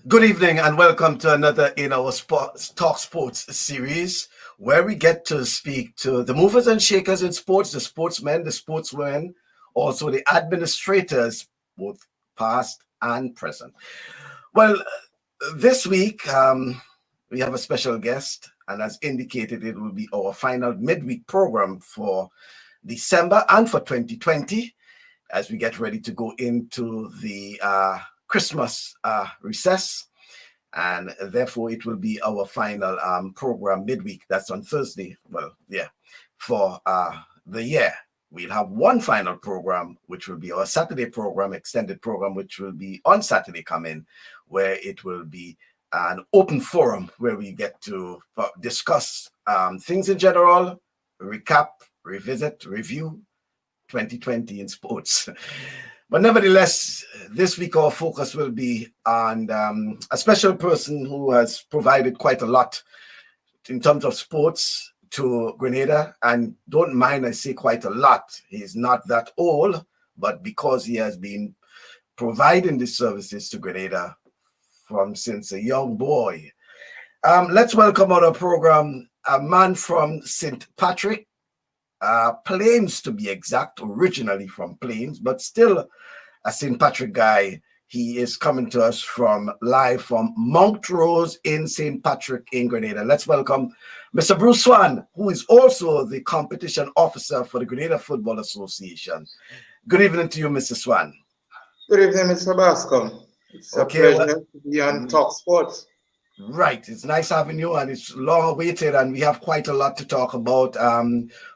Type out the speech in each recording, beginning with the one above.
Good evening and welcome to another in our Talk Sports series where we get to speak to the movers and shakers in sports, the sportsmen, the sportswomen, also the administrators, both past and present. Well, this week we have a special guest, and as indicated, it will be our final midweek program for December and for 2020 as we get ready to go into the Christmas recess, and therefore it will be our final program midweek. That's on Thursday. Well, yeah, for the year. We'll have one final program, which will be our Saturday program, extended program, which will be on Saturday coming, where it will be an open forum where we get to discuss things in general, recap, revisit, review 2020 in sports. But nevertheless, this week our focus will be on a special person who has provided quite a lot in terms of sports to Grenada. And don't mind, I say quite a lot. He's not that old, but because he has been providing the services to Grenada from since a young boy. Let's welcome on our program a man from St. Patrick, Plains to be exact, originally from Plains, but still a St. Patrick guy. He is coming to us live from Montrose in St. Patrick in Grenada. Let's welcome Mr. Bruce Swan, who is also the competition officer for the Grenada Football Association. Good evening to you, Mr. Swan. Good evening, Mr. Bascom. It's a pleasure to be on TalkSports. Right. It's nice having you, and it's long awaited, and we have quite a lot to talk about.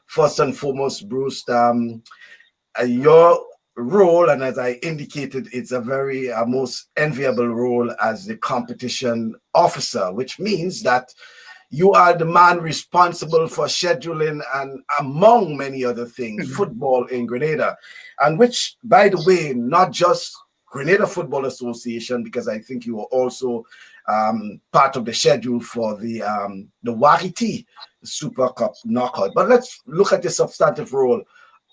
First and foremost, Bruce, your role, and as I indicated, it's a very most enviable role as the competition officer, which means that you are the man responsible for scheduling and, among many other things, football in Grenada, and which, by the way, not just Grenada Football Association, because I think you are also part of the schedule for the Wariti Super Cup knockout. But let's look at the substantive role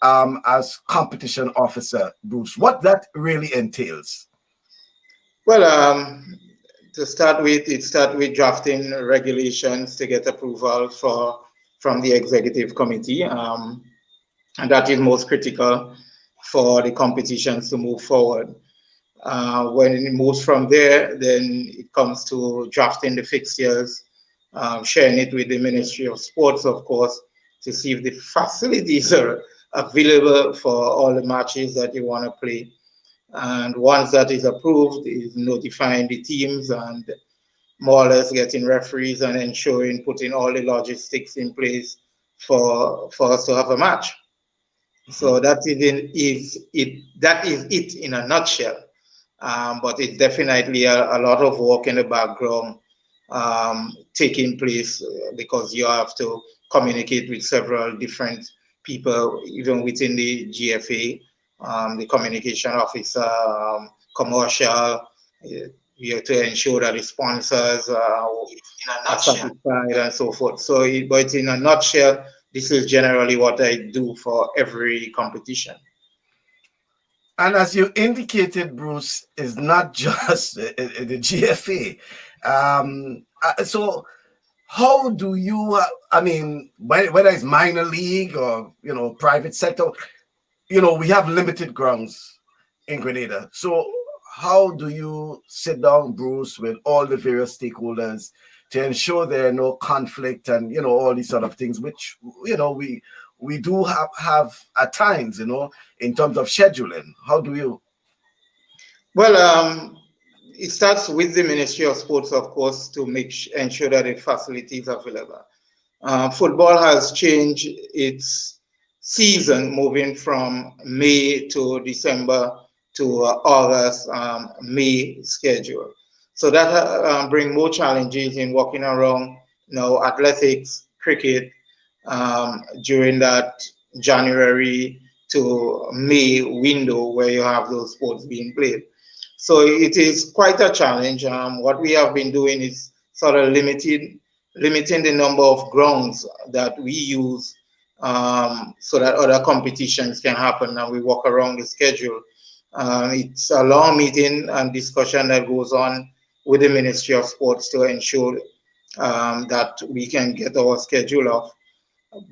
as competition officer, Bruce. What that really entails. Well, to start with, it starts with drafting regulations to get approval from the executive committee, and that is most critical for the competitions to move forward. When it moves from there, then it comes to drafting the fixtures, sharing it with the Ministry of Sports, of course, to see if the facilities are available for all the matches that you want to play. And once that is approved, is notifying the teams and more or less getting referees and ensuring putting all the logistics in place for us to have a match. So that is it in a nutshell. But it's definitely a lot of work in the background taking place because you have to communicate with several different people, even within the GFA, the communication officer, commercial. You have to ensure that the sponsors are satisfied and so forth. So, but in a nutshell, this is generally what I do for every competition. And as you indicated, Bruce, is not just the GFA. So how do you, whether it's minor league or, private sector, we have limited grounds in Grenada. So how do you sit down, Bruce, with all the various stakeholders to ensure there are no conflict and, all these sort of things, which, we do have at times, in terms of scheduling? How do you? Well, it starts with the Ministry of Sports, of course, to ensure that the facilities are available. Football has changed its season, moving from May to December to August, May schedule. So that brings more challenges in walking around, athletics, cricket, during that January to May window where you have those sports being played. So it is quite a challenge. What we have been doing is sort of limiting the number of grounds that we use so that other competitions can happen and we walk around the schedule. It's a long meeting and discussion that goes on with the Ministry of Sports to ensure that we can get our schedule off,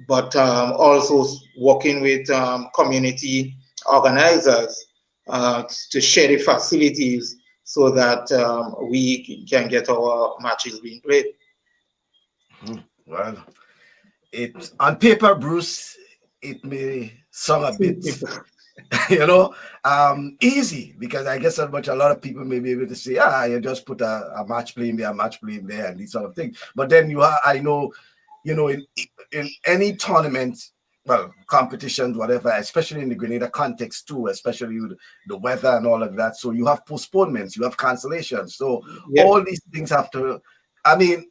but also working with community organizers to share the facilities so that we can get our matches being played. Well, it on paper, Bruce, it may sound a bit, easy, because I guess a lot of people may be able to say, you just put a match playing there, a match playing there, and these sort of things. But then I know, in any tournament, well, competitions, whatever, especially in the Grenada context too, especially with the weather and all of that. So you have postponements, you have cancellations. So all these things have to, I mean,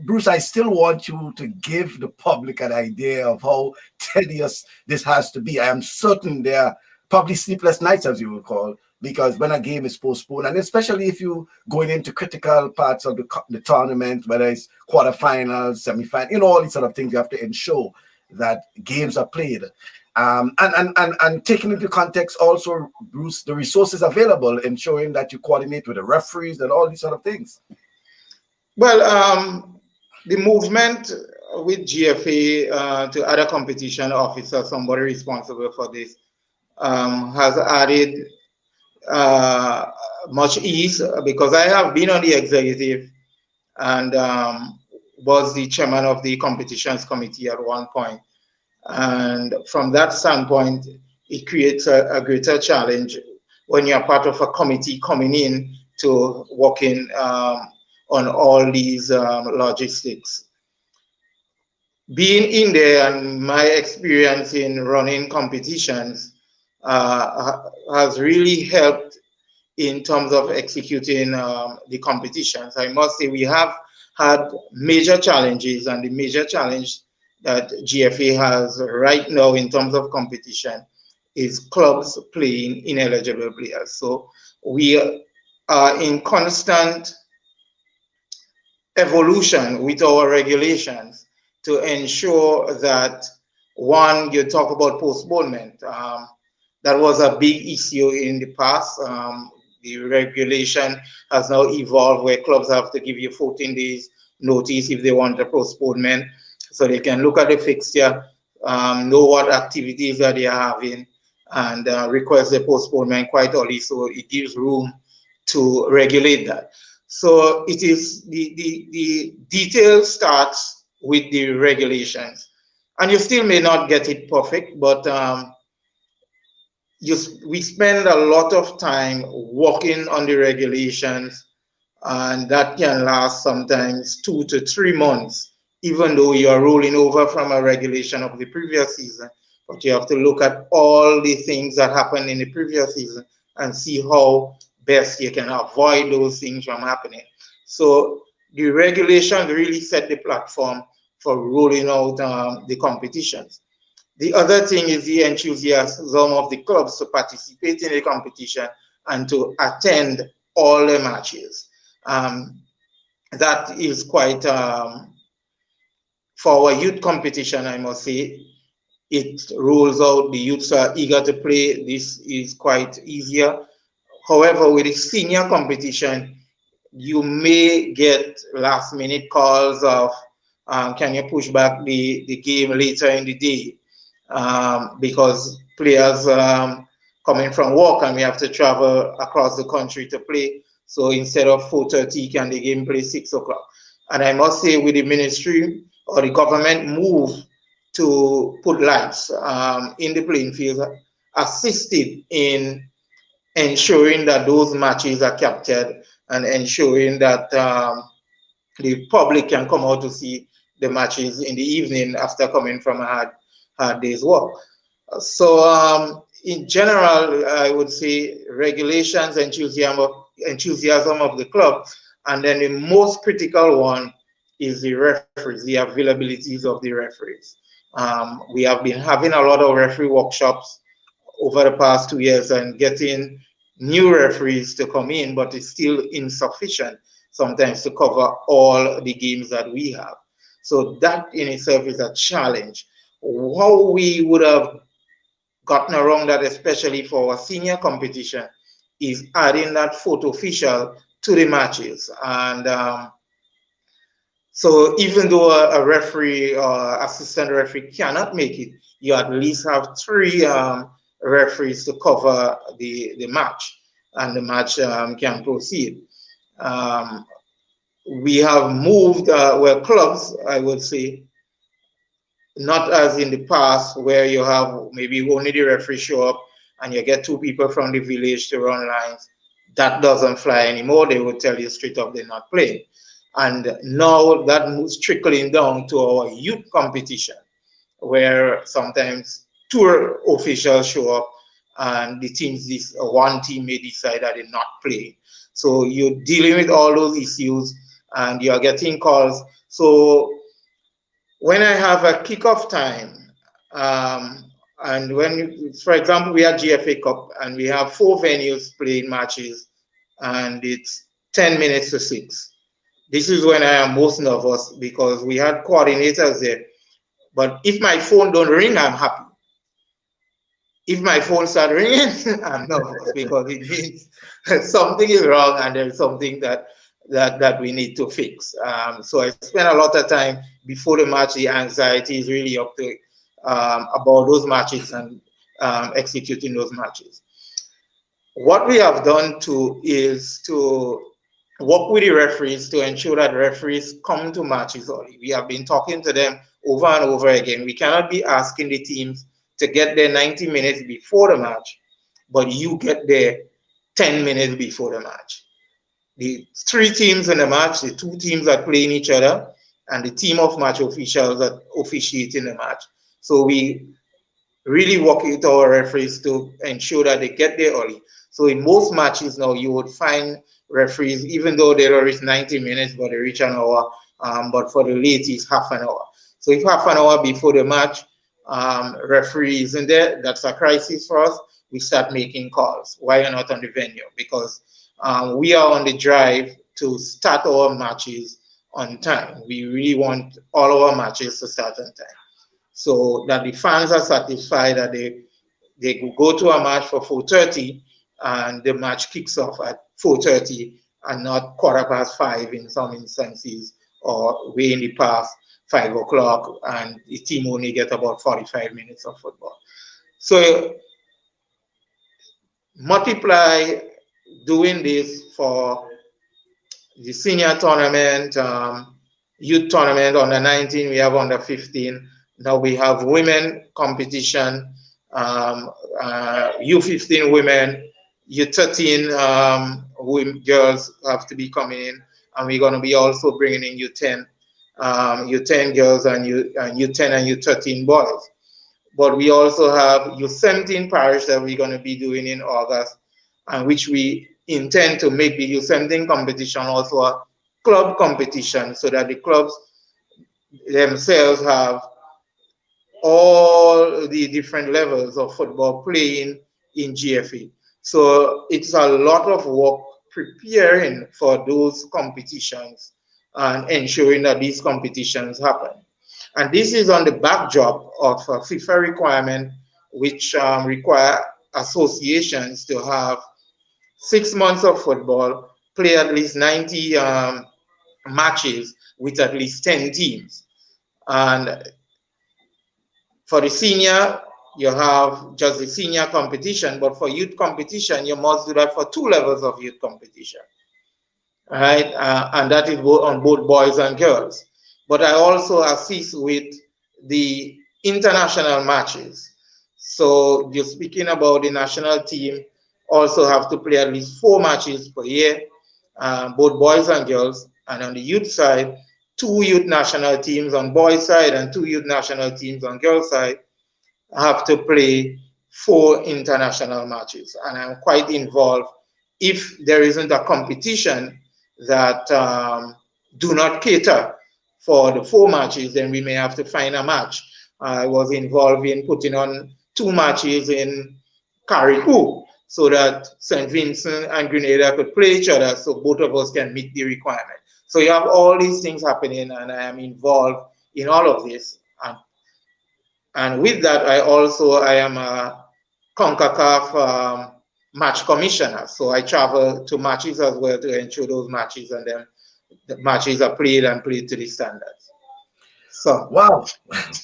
Bruce, I still want you to give the public an idea of how tedious this has to be. I am certain there are probably sleepless nights, as you will call, because when a game is postponed, and especially if you going into critical parts of the tournament, whether it's quarterfinals, semifinals, all these sort of things, you have to ensure that games are played. And taking into context also, Bruce, the resources available, ensuring that you coordinate with the referees and all these sort of things. Well, the movement with GFA to other competition officers, somebody responsible for this, has added much ease, because I have been on the executive and was the chairman of the competitions committee at one point. And from that standpoint, it creates a greater challenge when you're part of a committee coming in to working on all these logistics. Being in there and my experience in running competitions has really helped in terms of executing the competitions. I must say we have had major challenges, and the major challenge that GFA has right now in terms of competition is clubs playing ineligible players. So we are in constant evolution with our regulations to ensure that, one, you talk about postponement. That was a big issue in the past. The regulation has now evolved where clubs have to give you 14 days notice if they want a postponement, so they can look at the fixture, know what activities that they are having, and request a postponement quite early, so it gives room to regulate that. So it is the detail starts with the regulations, and you still may not get it perfect, but we spend a lot of time working on the regulations, and that can last sometimes 2 to 3 months, even though you are rolling over from a regulation of the previous season. But you have to look at all the things that happened in the previous season and see how best you can avoid those things from happening. So the regulations really set the platform for rolling out the competitions. The other thing is the enthusiasm of the clubs to participate in the competition and to attend all the matches. That is quite, for our youth competition, I must say, it rolls out, the youths are eager to play, this is quite easier. However, with the senior competition, you may get last minute calls of, can you push back the game later in the day? Because players coming from work and we have to travel across the country to play. So instead of 4:30, can the game play 6 o'clock? And I must say, with the ministry or the government move to put lights in the playing field, assisted in ensuring that those matches are captured and ensuring that the public can come out to see the matches in the evening after coming from a hard day's work. So in general, I would say regulations, enthusiasm of the club, and then the most critical one is the referees, the availabilities of the referees. We have been having a lot of referee workshops over the past 2 years and getting new referees to come in, but it's still insufficient sometimes to cover all the games that we have. So that in itself is a challenge. How we would have gotten around that, especially for our senior competition, is adding that fourth official to the matches. And so even though a referee or assistant referee cannot make it, you at least have 3 referees to cover the match, and the match can proceed. We have moved, well, clubs, I would say, not as in the past where you have maybe only the referee show up and you get 2 people from the village to run lines. That doesn't fly anymore. They would tell you straight up they're not playing. And now that moves trickling down to our youth competition, where sometimes 2 officials show up and the teams, one team may decide that they're not playing. So you're dealing with all those issues and you're getting calls. So when I have a kickoff time, and when, for example, we had GFA Cup and we have 4 venues playing matches and it's 10 minutes to 6. This is when I am most nervous because we had coordinators there. But if my phone don't ring, I'm happy. If my phone starts ringing, I'm nervous because it means something is wrong and there's something that we need to fix. So I spend a lot of time before the match. The anxiety is really up to about those matches and executing those matches. What we have done is to work with the referees to ensure that referees come to matches early. We have been talking to them over and over again. We cannot be asking the teams to get there 90 minutes before the match, but you get there 10 minutes before the match. The 3 teams in the match, the 2 teams that play in each other, and the team of match officials that officiate in the match. So we really work with our referees to ensure that they get there early. So in most matches now, you would find referees, even though they reach 90 minutes, but they reach an hour, but for the late, it's half an hour. So if half an hour before the match, referee isn't there, that's a crisis for us. We start making calls. Why you're not on the venue? Because we are on the drive to start our matches on time. We really want all our matches to start on time, so that the fans are satisfied that they go to a match for 4:30 and the match kicks off at 4:30 and not 5:15 in some instances, or way in the past 5 o'clock, and the team only get about 45 minutes of football. So multiply doing this for the senior tournament, youth tournament, under 19, we have under 15. Now we have women competition, U15 women, U13 girls have to be coming in, and we're going to be also bringing in U10 girls and U10 and U13 boys. But we also have U17 parish that we're going to be doing in August, and which we intend to make the U17 competition also a club competition, so that the clubs themselves have all the different levels of football playing in GFA. So it's a lot of work preparing for those competitions and ensuring that these competitions happen. And this is on the backdrop of a FIFA requirement, which require associations to have 6 months of football, play at least 90 matches with at least 10 teams. And for the senior, you have just the senior competition, but for youth competition, you must do that for 2 levels of youth competition, right? And that is on both boys and girls. But I also assist with the international matches. So you're speaking about the national team also have to play at least 4 matches per year, both boys and girls. And on the youth side, 2 youth national teams on boys' side and 2 youth national teams on girls' side have to play 4 international matches. And I'm quite involved. If there isn't a competition that do not cater for the 4 matches, then we may have to find a match. I was involved in putting on 2 matches in Carriacou, so that St. Vincent and Grenada could play each other, so both of us can meet the requirement. So you have all these things happening, and I am involved in all of this. And with that, I am a CONCACAF match commissioner. So I travel to matches as well to ensure those matches and then the matches are played and played to the standards. So wow,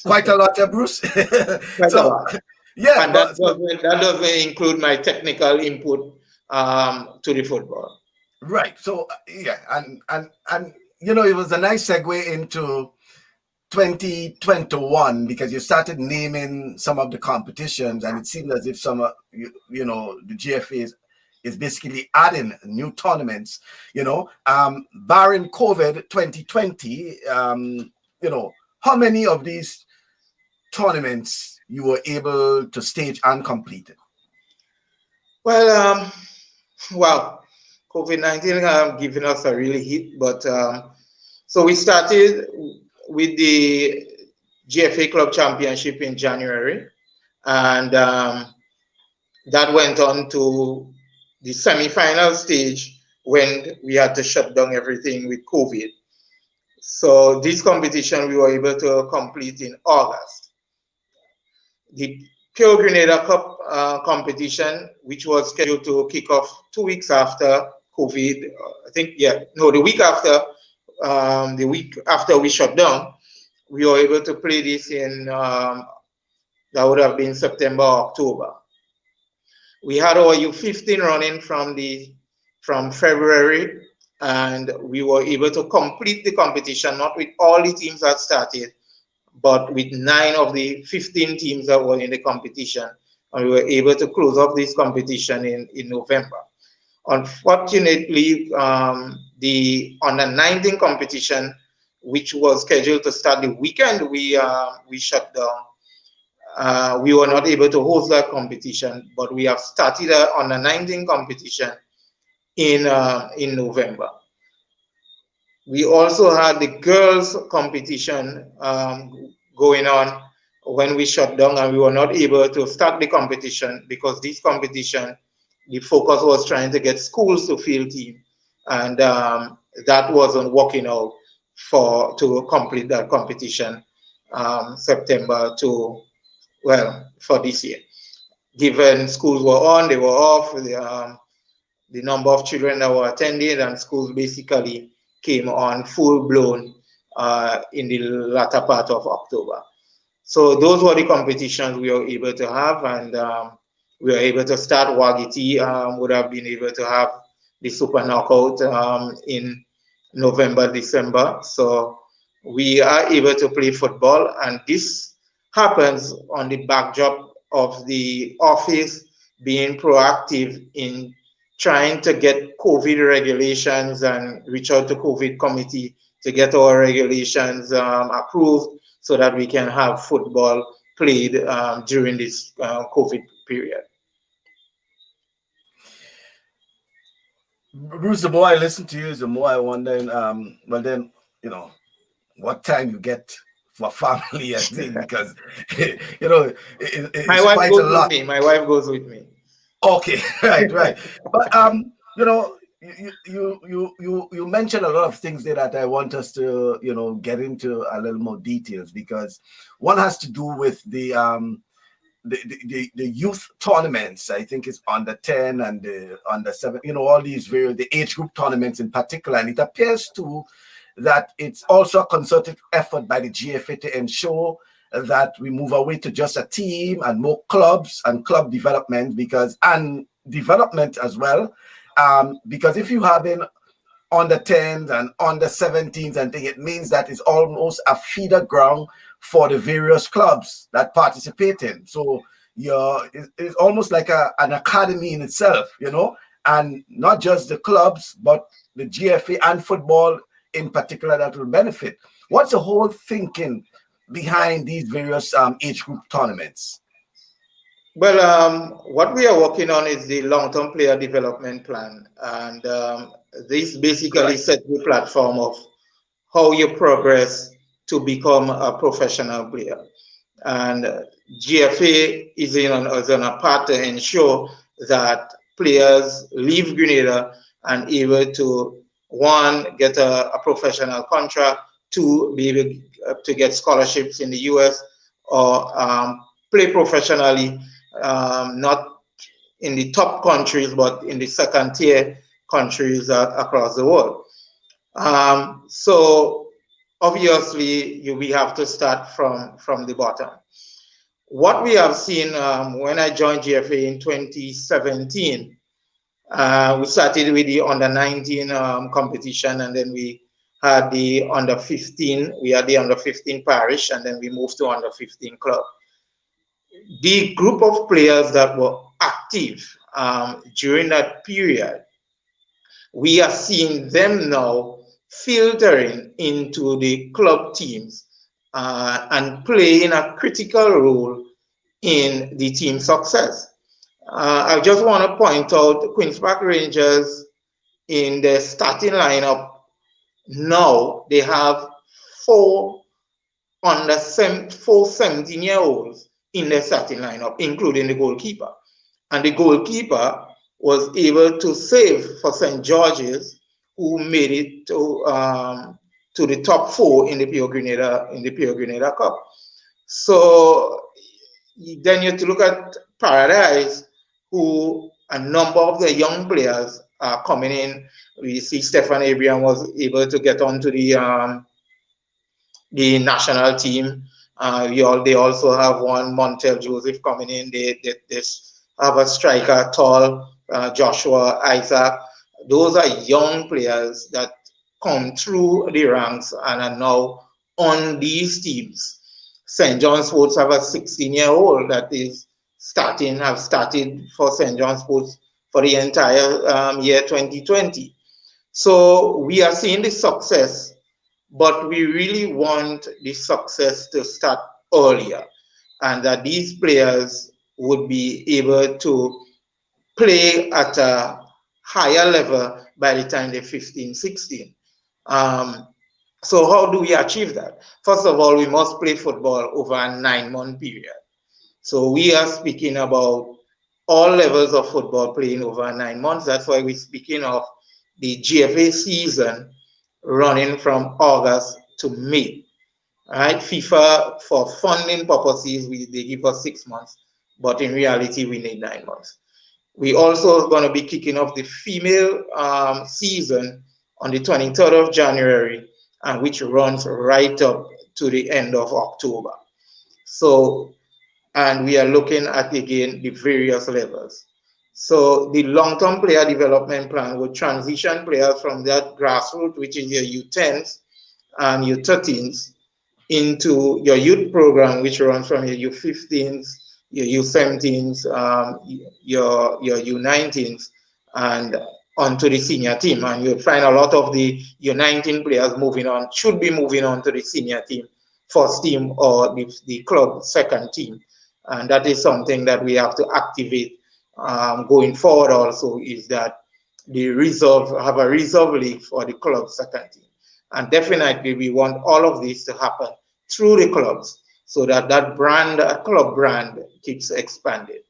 quite a lot, Bruce. quite a So lot. yeah, And but that doesn't include my technical input to the football. right. So yeah, and it was a nice segue into 2021 because you started naming some of the competitions, and it seemed as if some the GFA is basically adding new tournaments. Barring COVID 2020, how many of these tournaments you were able to stage and complete? Well, wow, COVID-19 have given us a really hit, but so we started with the GFA Club Championship in January, and that went on to the semi-final stage when we had to shut down everything with COVID. So this competition we were able to complete in August. The Pure Grenada Cup competition, which was scheduled to kick off 2 weeks after COVID, the week after we shut down, we were able to play this in, that would have been September, October. We had our U15 running from February, and we were able to complete the competition, not with all the teams that started, but with 9 of the 15 teams that were in the competition. And we were able to close off this competition in November. Unfortunately, the under-19 competition, which was scheduled to start the weekend we shut down, we were not able to host that competition, but we have started an under-19 competition in November. We also had the girls competition going on when we shut down, and we were not able to start the competition because this competition, the focus was trying to get schools to field team, and that wasn't working out to complete that competition September for this year. Given schools were on, they were off, the number of children that were attending, and schools basically came on full blown in the latter part of October. So those were the competitions we were able to have, and we were able to start. Wagiti would have been able to have the Super Knockout in November, December. So we are able to play football, and this happens on the backdrop of the office being proactive in trying to get COVID regulations and reach out to COVID committee to get our regulations approved so that we can have football played during this COVID period. Bruce, the more I listen to you, the more I wonder, what time you get for family and things, because, it's my wife quite goes a lot. with me. My wife goes with me. Okay, right. But you mentioned a lot of things there that I want us to get into a little more details, because one has to do with the youth tournaments. I think it's under 10 and the under 7. All these the age group tournaments in particular, and it appears to that it's also a concerted effort by the GFA to ensure that we move away to just a team and more clubs and club development, and development as well. Because if you have in under 10s and under 17s and things, it means that it's almost a feeder ground for the various clubs that participate in. So it's almost like an academy in itself, and not just the clubs, but the GFA and football in particular that will benefit. What's the whole thinking behind these various age group tournaments? Well, what we are working on is the long-term player development plan, and this basically sets the platform of how you progress to become a professional player. And GFA is on a path to ensure that players leave Grenada and able to, 1, get a professional contract, 2, be able to get scholarships in the US, or play professionally, not in the top countries, but in the second tier countries across the world. So obviously, we have to start from the bottom. What we have seen when I joined GFA in 2017, we started with the under 19 competition, and then we had the under 15. We had the under 15 parish, and then we moved to under 15 club. The group of players that were active during that period, we are seeing them now filtering into the club teams and playing a critical role in the team success. I just want to point out Queen's Park Rangers in the starting lineup now, they have four 17-year-olds in their starting lineup, including the goalkeeper. And the goalkeeper was able to save for St. George's, who made it to the top 4 in the Pure Grenada Cup. So then you have to look at Paradise, who a number of the young players are coming in. We see Stefan Abraham was able to get onto the national team. They also have one Montel Joseph coming in. They have a striker, tall, Joshua Isaac. Those are young players that come through the ranks and are now on these teams. St. John's Sports have a 16-year-old that is have started for St. John's Sports for the entire year 2020. So we are seeing the success, but we really want the success to start earlier, and that these players would be able to play at a higher level by the time they're 15, 16. So how do we achieve that? First of all, we must play football over a 9-month period. So we are speaking about all levels of football playing over 9 months. That's why we're speaking of the GFA season running from August to May. All right, FIFA, for funding purposes, they give us 6 months, but in reality, we need 9 months. We also going to be kicking off the female season on the 23rd of January, and which runs right up to the end of October. So, and we are looking at, again, the various levels. So the long-term player development plan will transition players from that grassroots, which is your U10s and U13s, into your youth program, which runs from your U15s, your U17s, your U19s, and onto the senior team. And you'll find a lot of the U19 players should be moving on to the senior team, first team, or the club second team. And that is something that we have to activate going forward also, is that have a reserve league for the club second team. And definitely we want all of this to happen through the clubs, so that club brand keeps expanding.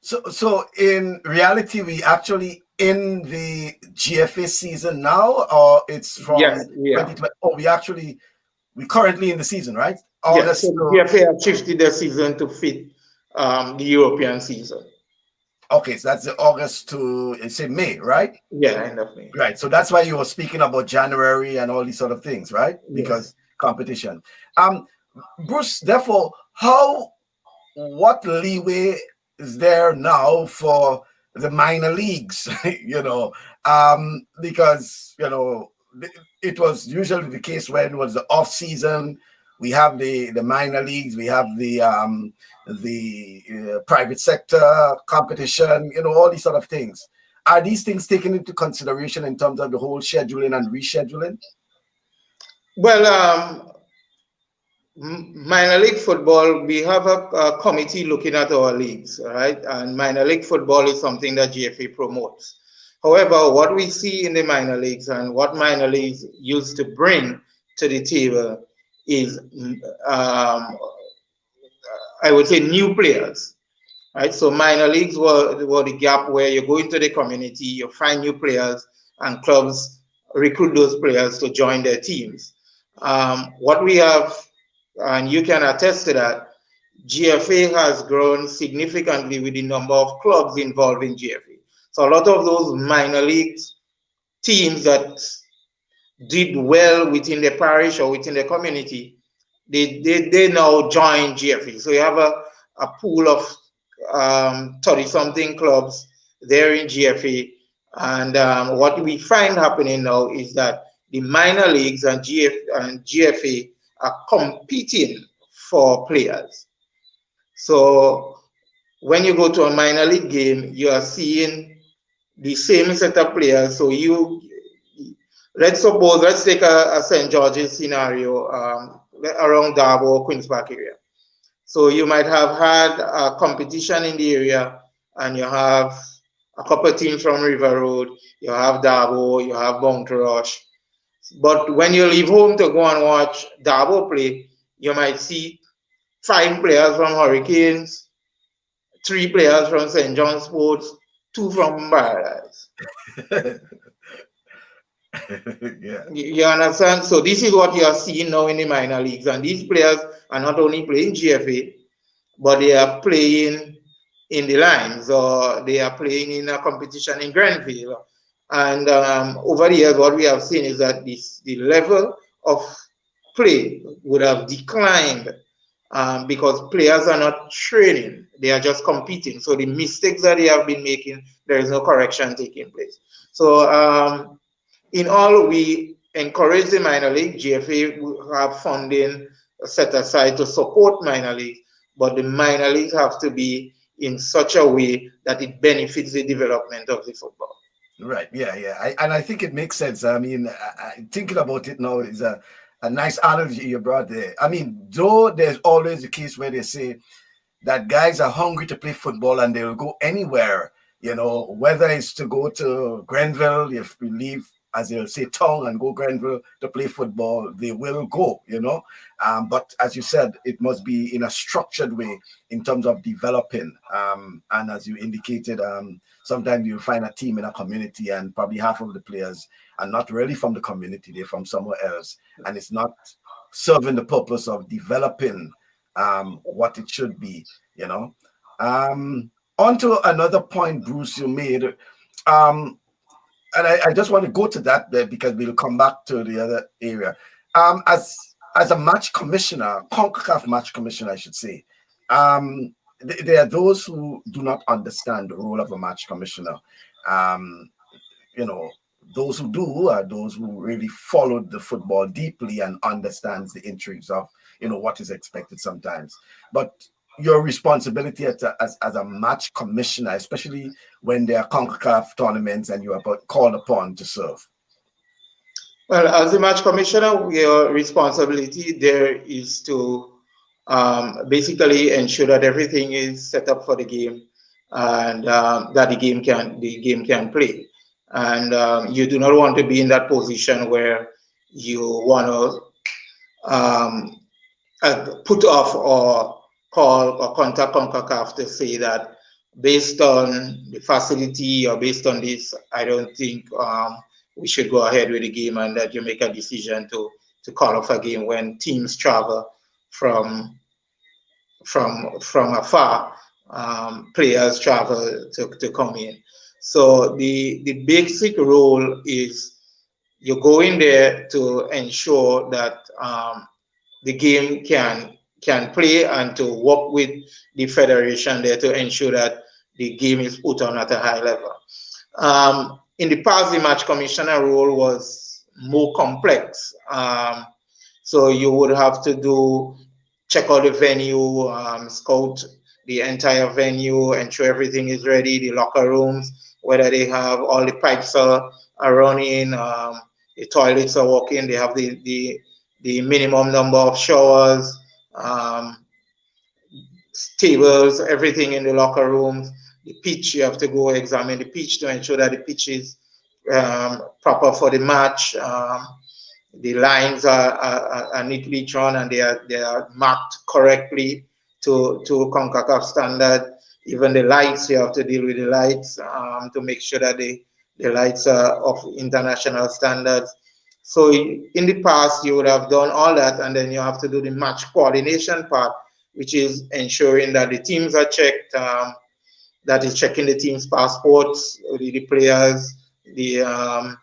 So in reality, we actually in the GFA season now, or it's from 2020? Oh, we currently in the season, right? Yes, so GFA have shifted their season to fit the European season. Okay, so that's the August to, say, May, right? Yeah, end of May. Right, so that's why you were speaking about January and all these sort of things, right? Because competition. Bruce, therefore, what leeway is there now for the minor leagues? Because it was usually the case when it was the off season. We have the minor leagues, we have the private sector competition, all these sort of things. Are these things taken into consideration in terms of the whole scheduling and rescheduling? Well, minor league football, we have a committee looking at our leagues, right? And minor league football is something that GFA promotes. However, what we see in the minor leagues and what minor leagues used to bring to the table is, I would say, new players, right? So minor leagues were the gap where you go into the community, you find new players, and clubs recruit those players to join their teams. What we have, and you can attest to that, GFA has grown significantly with the number of clubs involved in GFA. So a lot of those minor leagues teams that did well within the parish or within the community, they now join GFA. So you have a pool of 30-something clubs there in GFA. And what we find happening now is that the minor leagues and GFA are competing for players. So when you go to a minor league game, you are seeing the same set of players. So let's take a St. George's scenario around Darbo or Queen's Park area. So you might have had a competition in the area, and you have a couple of teams from River Road, you have Darbo, you have Bounty Rush. But when you leave home to go and watch Darbo play, you might see 5 players from Hurricanes, 3 players from St. John's Sports, 2 from Paradise. Yeah. You understand? So this is what you are seeing now in the minor leagues. And these players are not only playing GFA, but they are playing in the lines, or they are playing in a competition in Grenville. And over the years, what we have seen is that the level of play would have declined because players are not training, they are just competing. So the mistakes that they have been making, there is no correction taking place. So in all, we encourage the minor league. GFA will have funding set aside to support minor leagues, but the minor leagues have to be in such a way that it benefits the development of the football. Right. Yeah. And I think it makes sense. I mean, thinking about it now is a nice analogy you brought there. I mean, though there's always a case where they say that guys are hungry to play football and they'll go anywhere, whether it's to go to Grenville, if we leave, as they'll say, town and go Grenville to play football, they will go, But as you said, it must be in a structured way in terms of developing. And as you indicated, sometimes you'll find a team in a community and probably half of the players are not really from the community, they're from somewhere else. And it's not serving the purpose of developing what it should be, On to another point, Bruce, you made. And I just want to go to that there because we'll come back to the other area. As a match commissioner, CONCACAF match commissioner, I should say, there are those who do not understand the role of a match commissioner. Those who do are those who really followed the football deeply and understands the intrigues of, what is expected sometimes. But your responsibility as a match commissioner, especially when there are CONCACAF tournaments and you are called upon to serve? Well, as a match commissioner, your responsibility there is to basically ensure that everything is set up for the game and that the game can play. And you do not want to be in that position where you want to put off or call or contact CONCACAF to say that based on the facility or based on this, I don't think we should go ahead with the game, and that you make a decision to call off a game when teams travel from afar. Players travel to come in. So the basic role is you go in there to ensure that the game can play and to work with the federation there to ensure that the game is put on at a high level. In the past, the match commissioner role was more complex. So you would have to check out the venue, scout the entire venue, ensure everything is ready, the locker rooms, whether they have all the pipes are running, the toilets are working, they have the minimum number of showers, tables, everything in the locker rooms. The pitch, you have to go examine the pitch to ensure that the pitch is proper for the match. The lines are neatly drawn and they are marked correctly to CONCACAF standard. Even the lights, you have to deal with the lights to make sure that the lights are of international standards. So in the past, you would have done all that, and then you have to do the match coordination part which is ensuring that the teams are checked, that is checking the team's passports, the players, the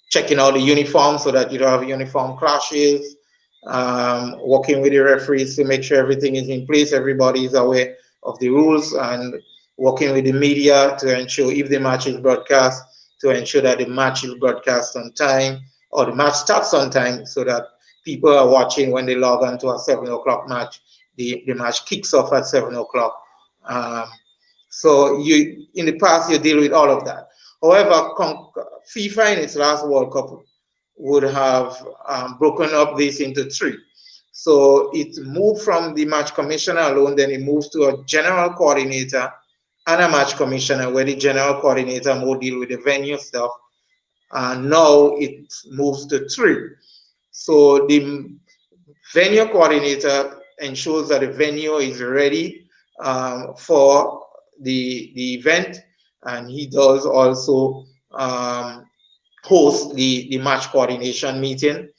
checking out the uniforms so that you don't have uniform clashes, working with the referees to make sure everything is in place, everybody is aware of the rules, and working with the media to ensure if the match is broadcast, to ensure that the match is broadcast on time, or the match starts on time, so that people are watching when they log on to a 7 o'clock match. The match kicks off at 7 o'clock. So in the past, you deal with all of that. However, FIFA in its last World Cup would have broken up this into 3. So it moved from the match commissioner alone, then it moves to a general coordinator and a match commissioner, where the general coordinator more deal with the venue stuff. And now it moves to 3. So the venue coordinator ensures that the venue is ready for the event, and he does also host the match coordination meeting.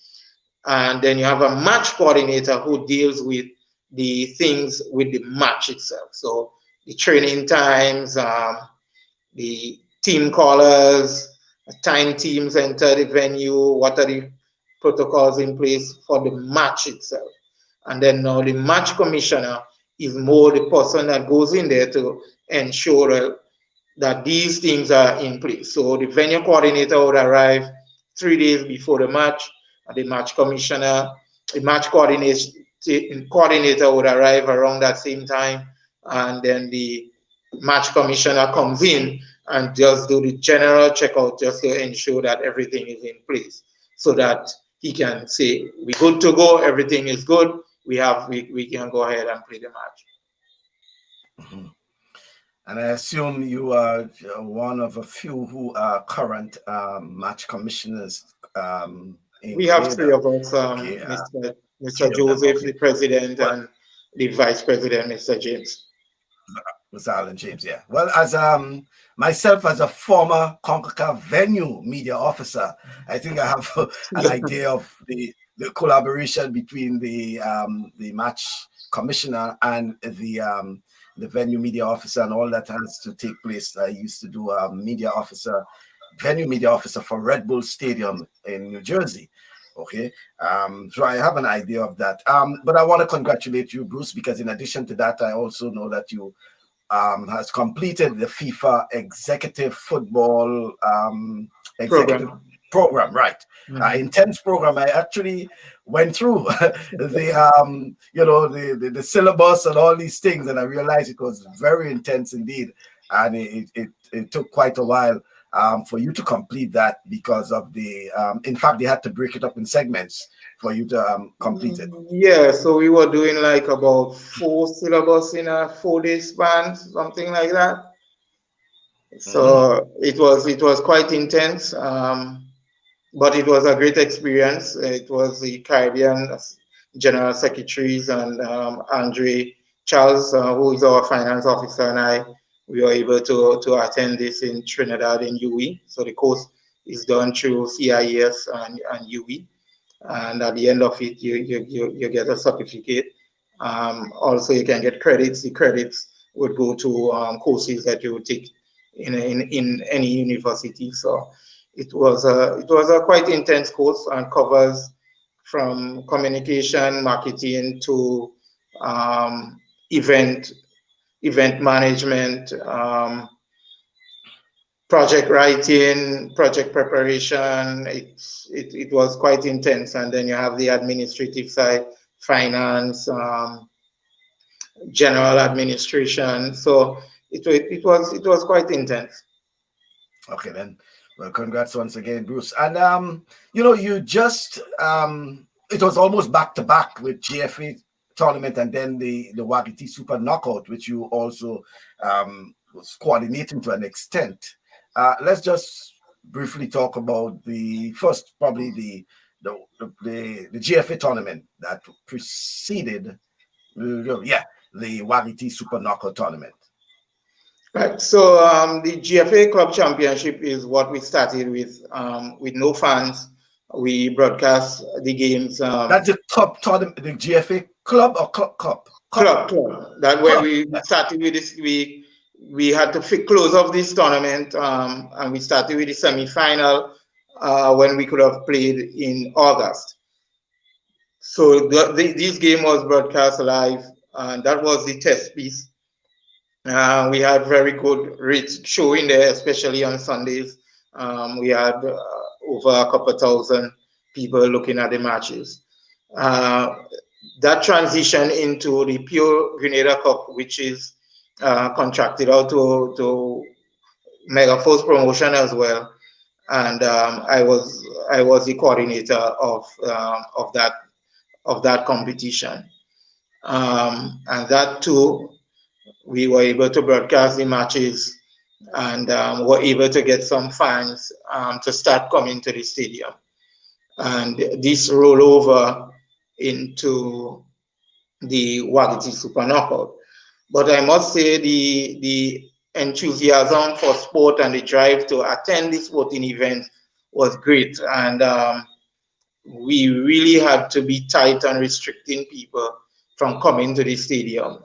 And then you have a match coordinator who deals with the things with the match itself. So the training times, the team callers, time teams enter the venue, what are the protocols in place for the match itself. And then now the match commissioner is more the person that goes in there to ensure that these things are in place. So the venue coordinator would arrive 3 days before the match, and the match commissioner, the match coordinator would arrive around that same time, and then the match commissioner comes in and just do the general checkout just to ensure that everything is in place, so that he can say, we're good to go, everything is good, we can go ahead and play the match. Mm-hmm. And I assume you are one of a few who are current match commissioners. We have 3 of us, okay, Mr. Joseph, okay, the president, well, and the vice president, Mr. James. Mr. Alan James, yeah. Well, as myself, as a former CONCACAF venue media officer, I think I have an idea of the collaboration between the match commissioner and the venue media officer and all that has to take place. I used to do a venue media officer for Red Bull Stadium in New Jersey. Okay, so I have an idea of that. But I want to congratulate you, Bruce, because in addition to that, I also know that you has completed the FIFA Executive Football program, right? Mm-hmm. Intense program. I actually went through the syllabus and all these things, and I realized it was very intense indeed, and it took quite a while for you to complete that because of the in fact they had to break it up in segments for you to complete it. Yeah, so we were doing like about 4 syllabus in a 4-day span, something like that. So it was quite intense, but it was a great experience. It was the Caribbean General Secretaries and Andre Charles, who is our finance officer, and we were able to attend this in Trinidad in UE. So the course is done through CIS and UE. And at the end of it, you get a certificate. Also, you can get credits. The credits would go to courses that you would take in any university. So it was a quite intense course and covers from communication, marketing to event management, project writing, project preparation. It was quite intense, and then you have the administrative side, finance, general administration. So it was quite intense. Okay then. Well, congrats once again, Bruce. And you just it was almost back to back with GFA tournament and then the Wagiti Super Knockout, which you also was coordinating to an extent. Let's just briefly talk about the first, probably the GFA tournament that preceded, the Wagiti Super Knockout tournament. Right. So the GFA Club Championship is what we started with no fans. We broadcast the games. That's the top tournament, the GFA Club or Club Cup? Club. That where Club. we Yeah. started with this. We had to close off this tournament, and we started with the semi-final when we could have played in August. So this game was broadcast live, and that was the test piece. We had very good rates showing there, especially on Sundays. We had over a couple thousand people looking at the matches. That transition into the pure Grenada Cup, which is contracted out to Megaforce Promotion as well, and I was the coordinator of that competition, and that too we were able to broadcast the matches and were able to get some fans to start coming to the stadium. And this roll over into the Wagiti Super Knockout. But I must say the enthusiasm for sport and the drive to attend the sporting event was great. And we really had to be tight on restricting people from coming to the stadium.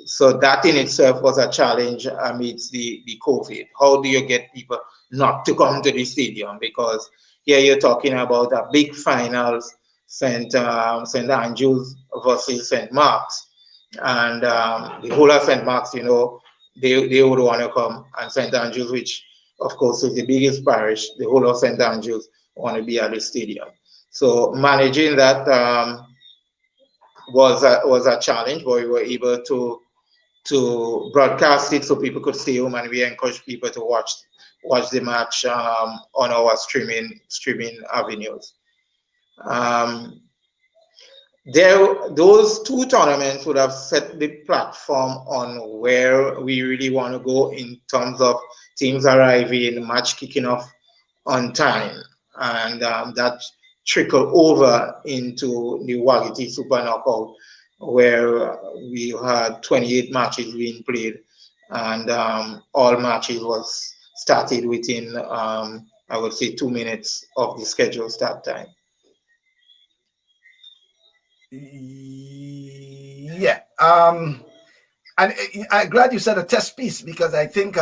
So that in itself was a challenge amidst the COVID. How do you get people not to come to the stadium? Because here you're talking about a big finals, St. Andrews versus St. Mark's. And the whole of St. Mark's, they would want to come. And St. Andrews, which of course is the biggest parish, the whole of St. Andrews want to be at the stadium. So managing that was a challenge, but we were able to broadcast it so people could stay home, and we encourage people to watch the match on our streaming avenues. Those two tournaments would have set the platform on where we really want to go in terms of teams arriving, match kicking off on time, and that trickle over into the Wagiti Super Knockout, where we had 28 matches being played, and all matches was started within, I would say, 2 minutes of the scheduled start time. Yeah. And I'm glad you said a test piece, because I think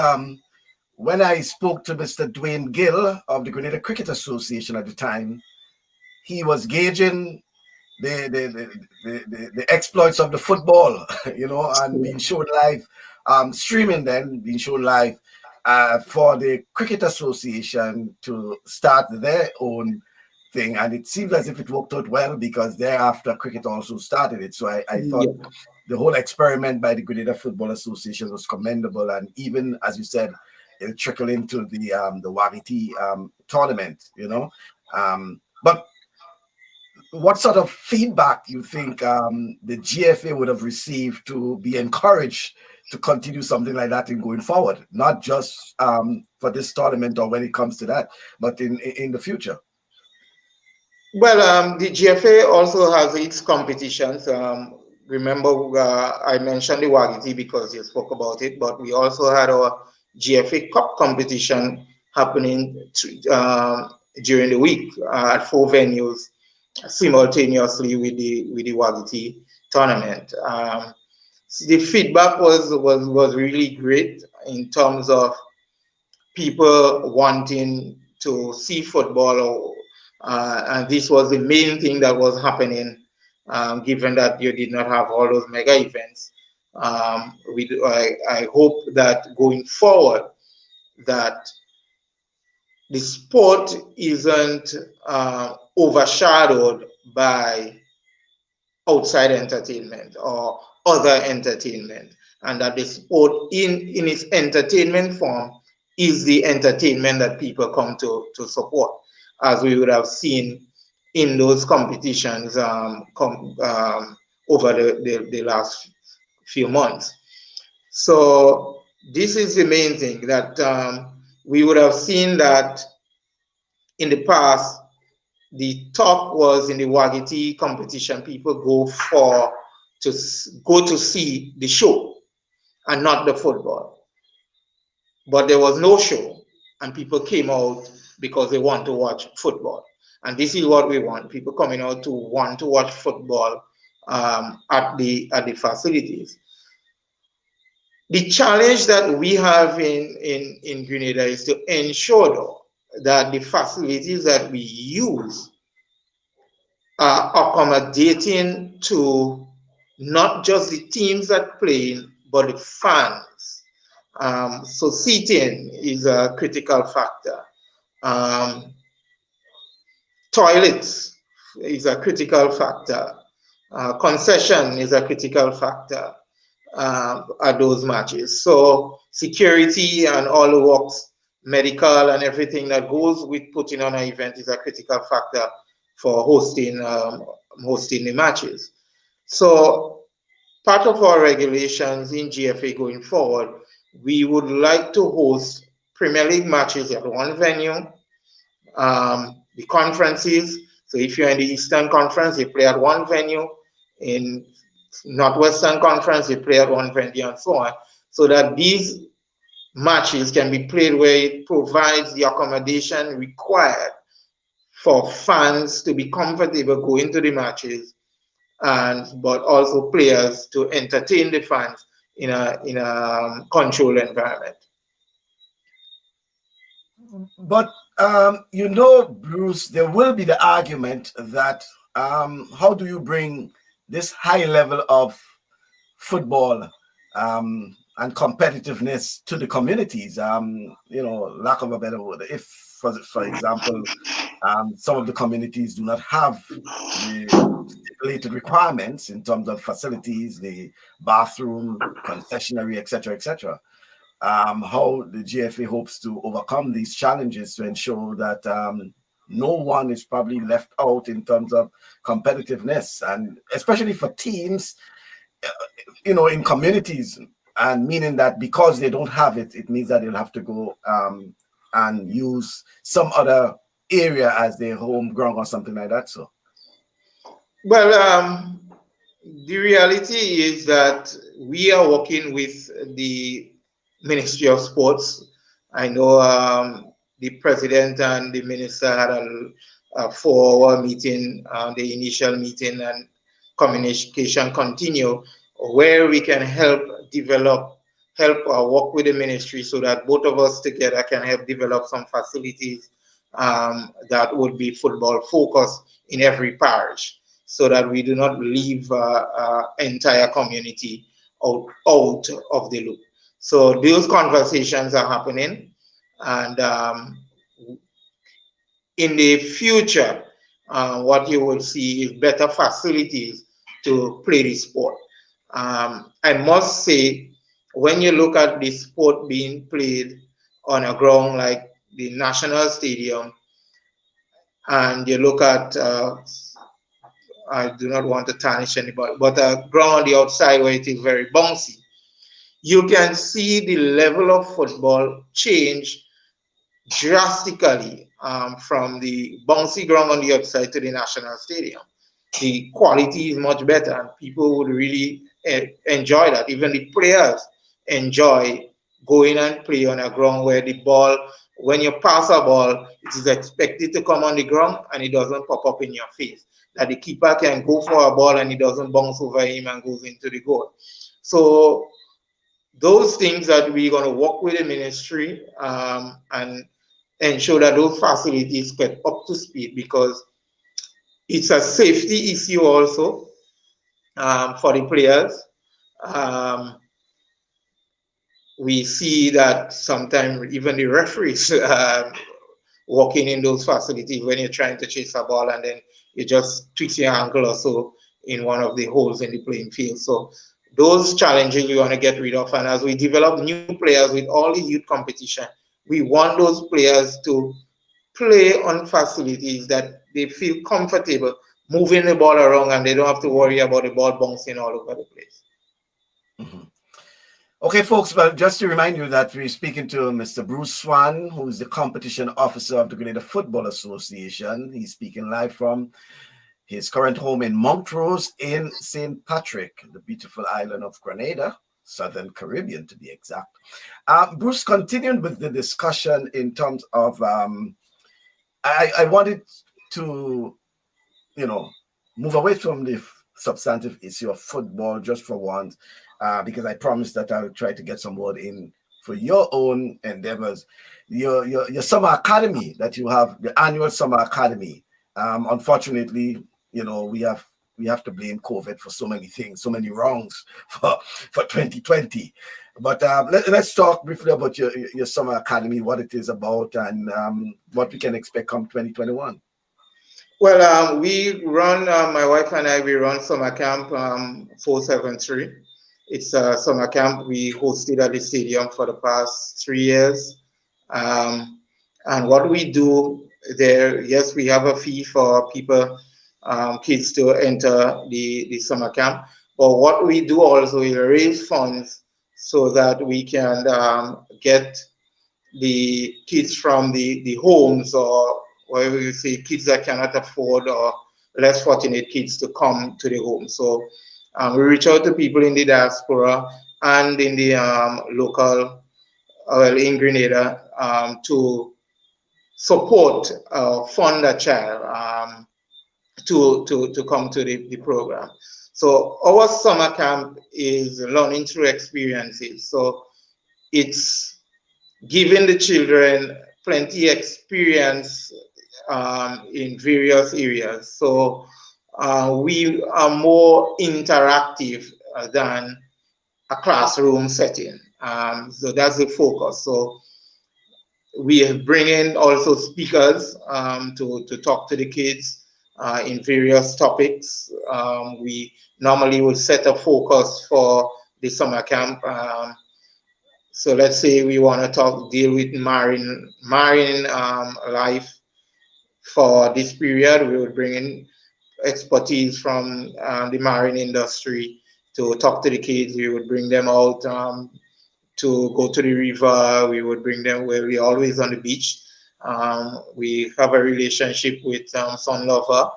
when I spoke to Mr. Dwayne Gill of the Grenada Cricket Association at the time, he was gauging the exploits of the football, and being shown live, streaming then being shown live for the Cricket Association to start their own thing. And it seems as if it worked out well, because thereafter cricket also started it. So I thought the whole experiment by the Grenada Football Association was commendable. And even, as you said, it'll trickle into the Wagiti tournament, but what sort of feedback do you think the GFA would have received to be encouraged to continue something like that in going forward, not just for this tournament or when it comes to that, but in the future? Well, the GFA also has its competitions. Remember, I mentioned the Wagiti because you spoke about it, but we also had our GFA Cup competition happening during the week at 4 venues simultaneously with the Wagiti tournament. The feedback was really great in terms of people wanting to see football, and this was the main thing that was happening, given that you did not have all those mega events. I hope that going forward, that the sport isn't overshadowed by outside entertainment or other entertainment, and that the sport in its entertainment form is the entertainment that people come to support, as we would have seen in those competitions over the last few months. So this is the main thing, that we would have seen that in the past, the talk was in the Wagiti competition, people go to see the show and not the football. But there was no show, and people came out because they want to watch football. And this is what we want, people coming out to want to watch football at the facilities. The challenge that we have in Grenada is to ensure though, that the facilities that we use are accommodating to not just the teams that play, but the fans. So seating is a critical factor. Toilets is a critical factor. Concession is a critical factor at those matches. So security and all the works, medical and everything that goes with putting on an event is a critical factor for hosting the matches. So part of our regulations in GFA going forward, we would like to host Premier League matches at one venue. The conferences, so if you're in the Eastern Conference, you play at one venue. In Northwestern Conference, you play at one venue, and so on, so that these matches can be played where it provides the accommodation required for fans to be comfortable going to the matches, but also players to entertain the fans in a controlled environment. But Bruce, there will be the argument that how do you bring this high level of football and competitiveness to the communities? Lack of a better word. If, for example, some of the communities do not have the stipulated requirements in terms of facilities, the bathroom, concessionary, etc., etc. How the GFA hopes to overcome these challenges to ensure that no one is probably left out in terms of competitiveness, and especially for teams, in communities, and meaning that because they don't have it, it means that they'll have to go and use some other area as their home ground or something like that. So, well, the reality is that we are working with the Ministry of Sports. I know the president and the minister had a 4-hour meeting, the initial meeting, and communication continue, where we can help work with the ministry so that both of us together can help develop some facilities that would be football focused in every parish, so that we do not leave entire community out of the loop. So those conversations are happening, and in the future, what you will see is better facilities to play the sport. I must say, when you look at the sport being played on a ground like the National Stadium, and you look at, I do not want to tarnish anybody, but a ground on the outside where it is very bouncy, you can see the level of football change drastically from the bouncy ground on the outside to the National Stadium. The quality is much better, and people would really enjoy that. Even the players enjoy going and play on a ground where the ball, when you pass a ball, it is expected to come on the ground and it doesn't pop up in your face. That the keeper can go for a ball and it doesn't bounce over him and goes into the goal. So those things that we're going to work with the ministry and ensure that those facilities get up to speed, because it's a safety issue also for the players. We see that sometimes even the referees walking in those facilities when you're trying to chase a ball and then you just twist your ankle or so in one of the holes in the playing field. So those challenges we want to get rid of. And as we develop new players with all the youth competition, we want those players to play on facilities that they feel comfortable moving the ball around and they don't have to worry about the ball bouncing all over the place. Mm-hmm. Okay, folks, well, just to remind you that we're speaking to Mr. Bruce Swan, who is the competition officer of the Grenada Football Association. He's speaking live from his current home in Montrose in St. Patrick, the beautiful island of Grenada, Southern Caribbean to be exact. Bruce, continuing with the discussion in terms of, I wanted to, move away from the substantive issue of football just for once, because I promised that I would try to get some word in for your own endeavors. Your summer academy that you have, the annual summer academy. Unfortunately, we have to blame COVID for so many things, so many wrongs for 2020. But let's talk briefly about your summer academy, what it is about, and what we can expect come 2021. Well, we run, my wife and I, we run summer camp 473. It's a summer camp we hosted at the stadium for the past 3 years. And what we do there, yes, we have a fee for people, kids to enter the summer camp. But what we do also is raise funds so that we can get the kids from the homes, or whatever you say, kids that cannot afford or less fortunate kids to come to the home. So we reach out to people in the diaspora and in the local, well, in Grenada, to support, fund a child to come to the program. So our summer camp is learning through experiences. So it's giving the children plenty experience in various areas. So we are more interactive than a classroom setting. So that's the focus. So we bring in also speakers to talk to the kids in various topics. We normally will set a focus for the summer camp. So let's say we want to deal with marine life for this period. We would bring in expertise from the marine industry to talk to the kids. We would bring them out to go to the river. We would bring them where we're always on the beach. We have a relationship with Sun Lover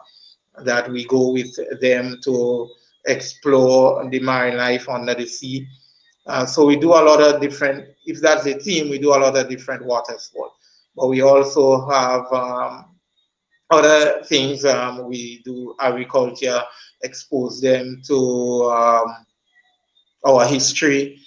that we go with them to explore the marine life under the sea. So we do a lot of different, if that's a theme, we do a lot of different water sports. But we also have other things. We do agriculture, expose them to our history,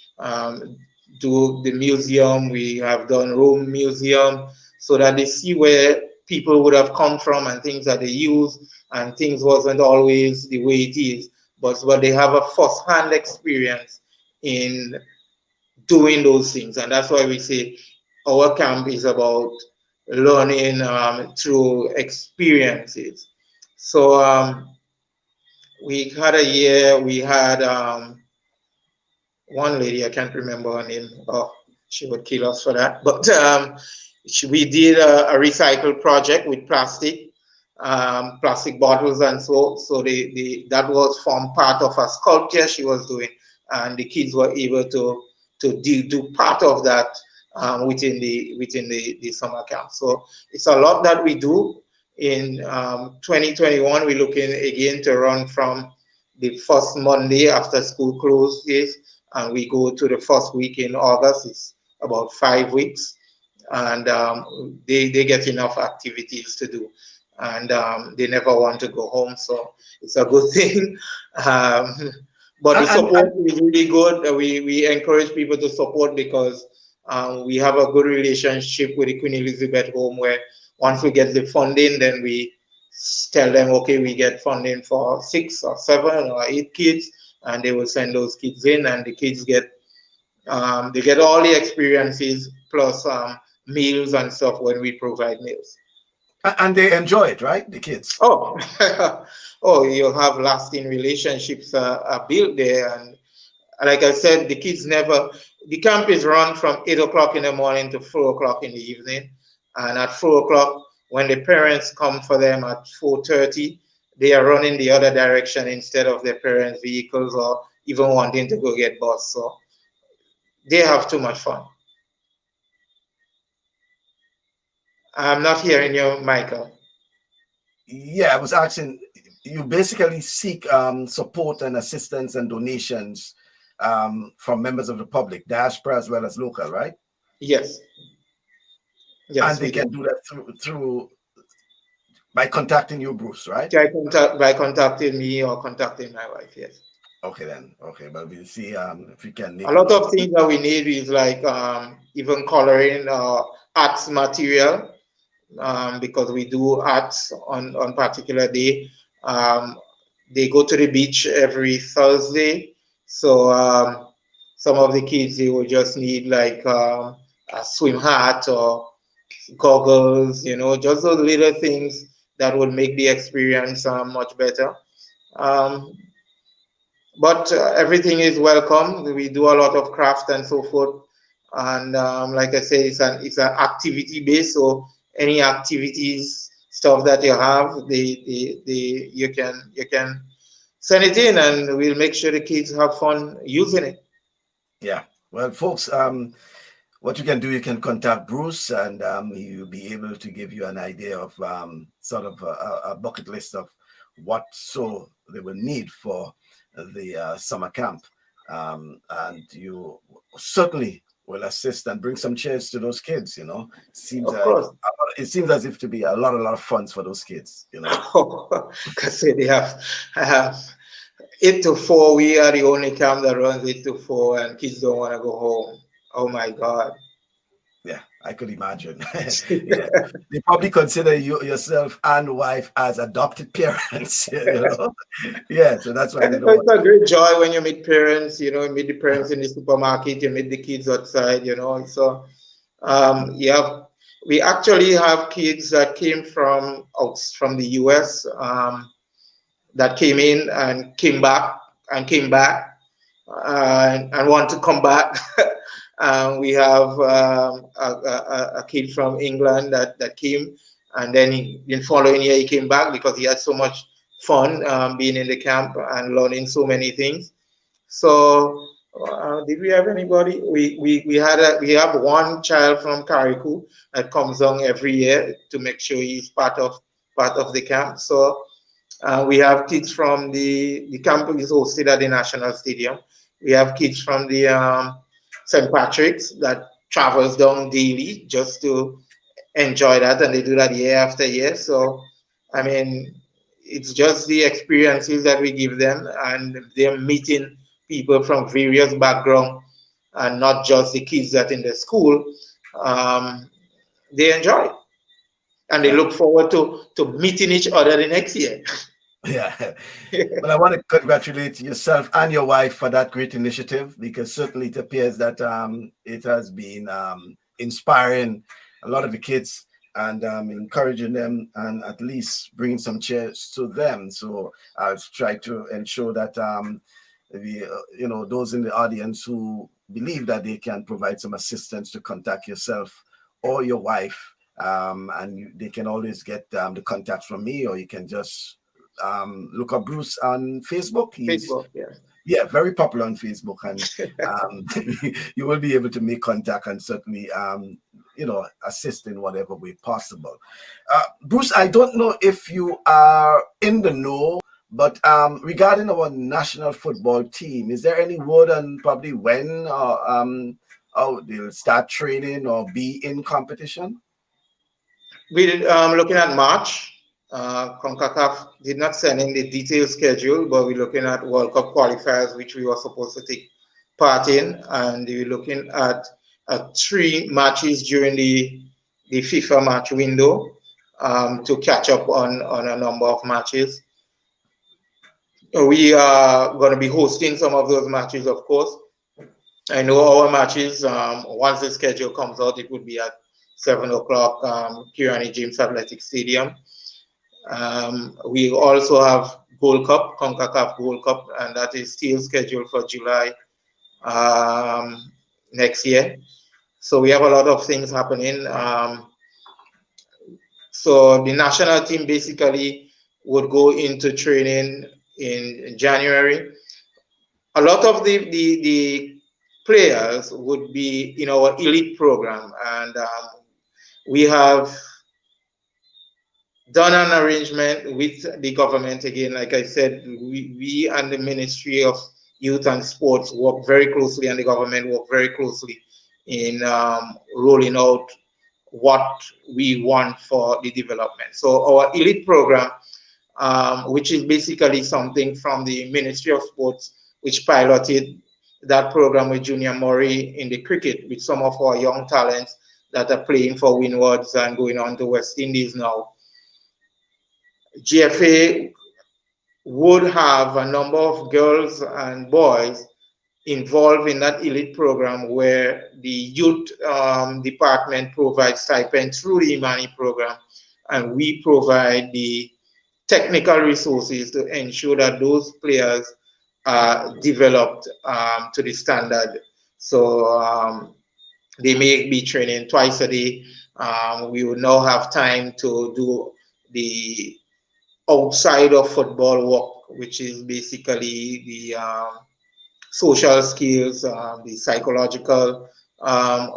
do the museum. We have done Rome Museum so that they see where people would have come from and things that they use, and things wasn't always the way it is, but they have a first-hand experience in doing those things. And that's why we say our camp is about learning through experiences. So we had a year, we had one lady, I can't remember her name. Oh, she would kill us for that. But we did a recycle project with plastic bottles, and so that was from part of a sculpture she was doing, and the kids were able to do part of that within the summer camp. So it's a lot that we do. In 2021, we're looking again to run from the first Monday after school closes, and we go to the first week in August. It's about 5 weeks, and they get enough activities to do, and they never want to go home, so it's a good thing. But the support is really good. We encourage people to support because we have a good relationship with the Queen Elizabeth Home, where once we get the funding, then we tell them, okay, we get funding for 6 or 7 or 8 kids, and they will send those kids in, and the kids get they get all the experiences plus meals and stuff when we provide meals. And they enjoy it, right? The kids. Oh, oh, you have lasting relationships built there, and like I said, the kids never. The camp is run from 8 o'clock in the morning to 4 o'clock in the evening, and at 4 o'clock, when the parents come for them at 4:30, they are running the other direction instead of their parents' vehicles or even wanting to go get bus. So they have too much fun. I'm not hearing you, Michael. Yeah, I was asking, you basically seek support and assistance and donations from members of the public, diaspora as well as local, right? Yes. Yes, and they can do that through By contacting you, Bruce, right? By contacting me or contacting my wife, yes. Okay then. Okay, but we'll see if we can A make lot another. of things that we need is like even coloring arts material, because we do arts on particular day. They go to the beach every Thursday, so some of the kids, they will just need like a swim hat or goggles, just those little things that would make the experience much better. Um, but everything is welcome. We do a lot of craft and so forth, and like I say, it's an activity based. So any activities stuff that you have, you can send it in, and we'll make sure the kids have fun using it. Yeah. Well, folks, what you can do, you can contact Bruce, and he'll be able to give you an idea of sort of a bucket list of what so they will need for the summer camp. And you certainly will assist and bring some chairs to those kids. Seems Of like course. it seems as if to be a lot of fun for those kids. Because they have 8 to 4. We are the only camp that runs 8 to 4, and kids don't want to go home. Oh my God. Yeah, I could imagine. Yeah, they probably consider you yourself and wife as adopted parents. Yeah, so that's why And they don't it's want. a great joy when you meet parents, you meet the parents in the supermarket, you meet the kids outside, So, yeah, we actually have kids that came from the US, that came in and came back, and want to come back. We have a kid from England that came, and then in following year he came back because he had so much fun being in the camp and learning so many things. So, did we have anybody? We have one child from Carriacou that comes on every year to make sure he's part of the camp. So we have kids from the camp is hosted at the National Stadium. We have kids from the St. Patrick's that travels down daily just to enjoy that, and they do that year after year. So, I mean, it's just the experiences that we give them, and them meeting people from various backgrounds, and not just the kids that in the school. Um, they enjoy, and they Yeah, look forward to meeting each other the next year. yeah. Well, I want to congratulate yourself and your wife for that great initiative, because certainly it appears that it has been inspiring a lot of the kids, and encouraging them, and at least bringing some cheers to them. So I'll try to ensure that those in the audience who believe that they can provide some assistance to contact yourself or your wife, and they can always get the contact from me, or you can just look up Bruce on Facebook. He's Facebook, yeah. Yeah, very popular on Facebook, and you will be able to make contact and certainly assist in whatever way possible. Bruce, I don't know if you are in the know, but regarding our national football team, is there any word on probably when or they'll start training or be in competition? We're looking at March. CONCACAF did not send in the detailed schedule, but we're looking at World Cup qualifiers, which we were supposed to take part in, and we're looking at 3 matches during the FIFA match window, to catch up on a number of matches. We are going to be hosting some of those matches, of course. I know our matches, once the schedule comes out, it would be at 7 o'clock, Kirani James Athletic Stadium. We also have Gold Cup, CONCACAF Gold Cup, and that is still scheduled for July next year. So we have a lot of things happening. So the national team basically would go into training in January. A lot of the players would be in our elite program, and we have done an arrangement with the government. Again, like I said, we and the Ministry of Youth and Sports work very closely, and the government work very closely in rolling out what we want for the development. So our elite program, which is basically something from the Ministry of Sports, which piloted that program with Junior Murray in the cricket with some of our young talents that are playing for Windwards and going on to West Indies now. GFA would have a number of girls and boys involved in that elite program where the youth department provides stipend through the Imani program, and we provide the technical resources to ensure that those players are developed to the standard. So they may be training twice a day. We will now have time to do the outside of football work, which is basically the social skills, the psychological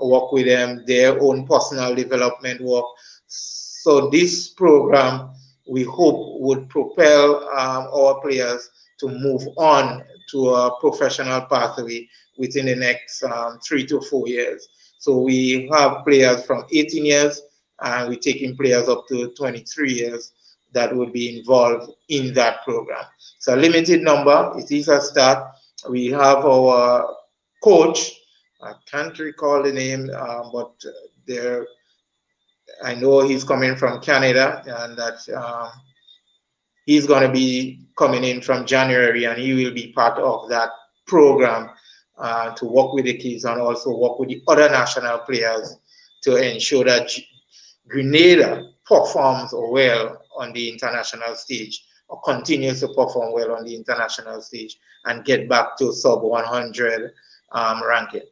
work with them, their own personal development work. So this program, we hope, would propel our players to move on to a professional pathway within the next 3 to 4 years. So we have players from 18 years, and we're taking players up to 23 years that would be involved in that program. It's a limited number. It is a start. We have our coach. I can't recall the name, but there, I know he's coming from Canada, and that he's going to be coming in from January, and he will be part of that program to work with the kids and also work with the other national players to ensure that Grenada performs well on the international stage, or continues to perform well on the international stage, and get back to sub 100 ranking.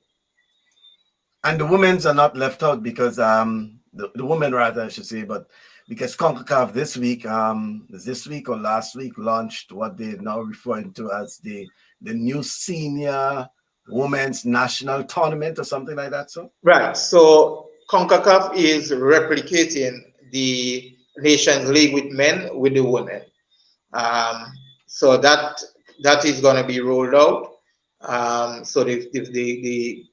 And the women's are not left out because the women, rather I should say, but because CONCACAF this week or last week launched what they're now referring to as the new senior women's national tournament or something like that. So right. So CONCACAF is replicating the Nations League with men with the women. So that is going to be rolled out. So the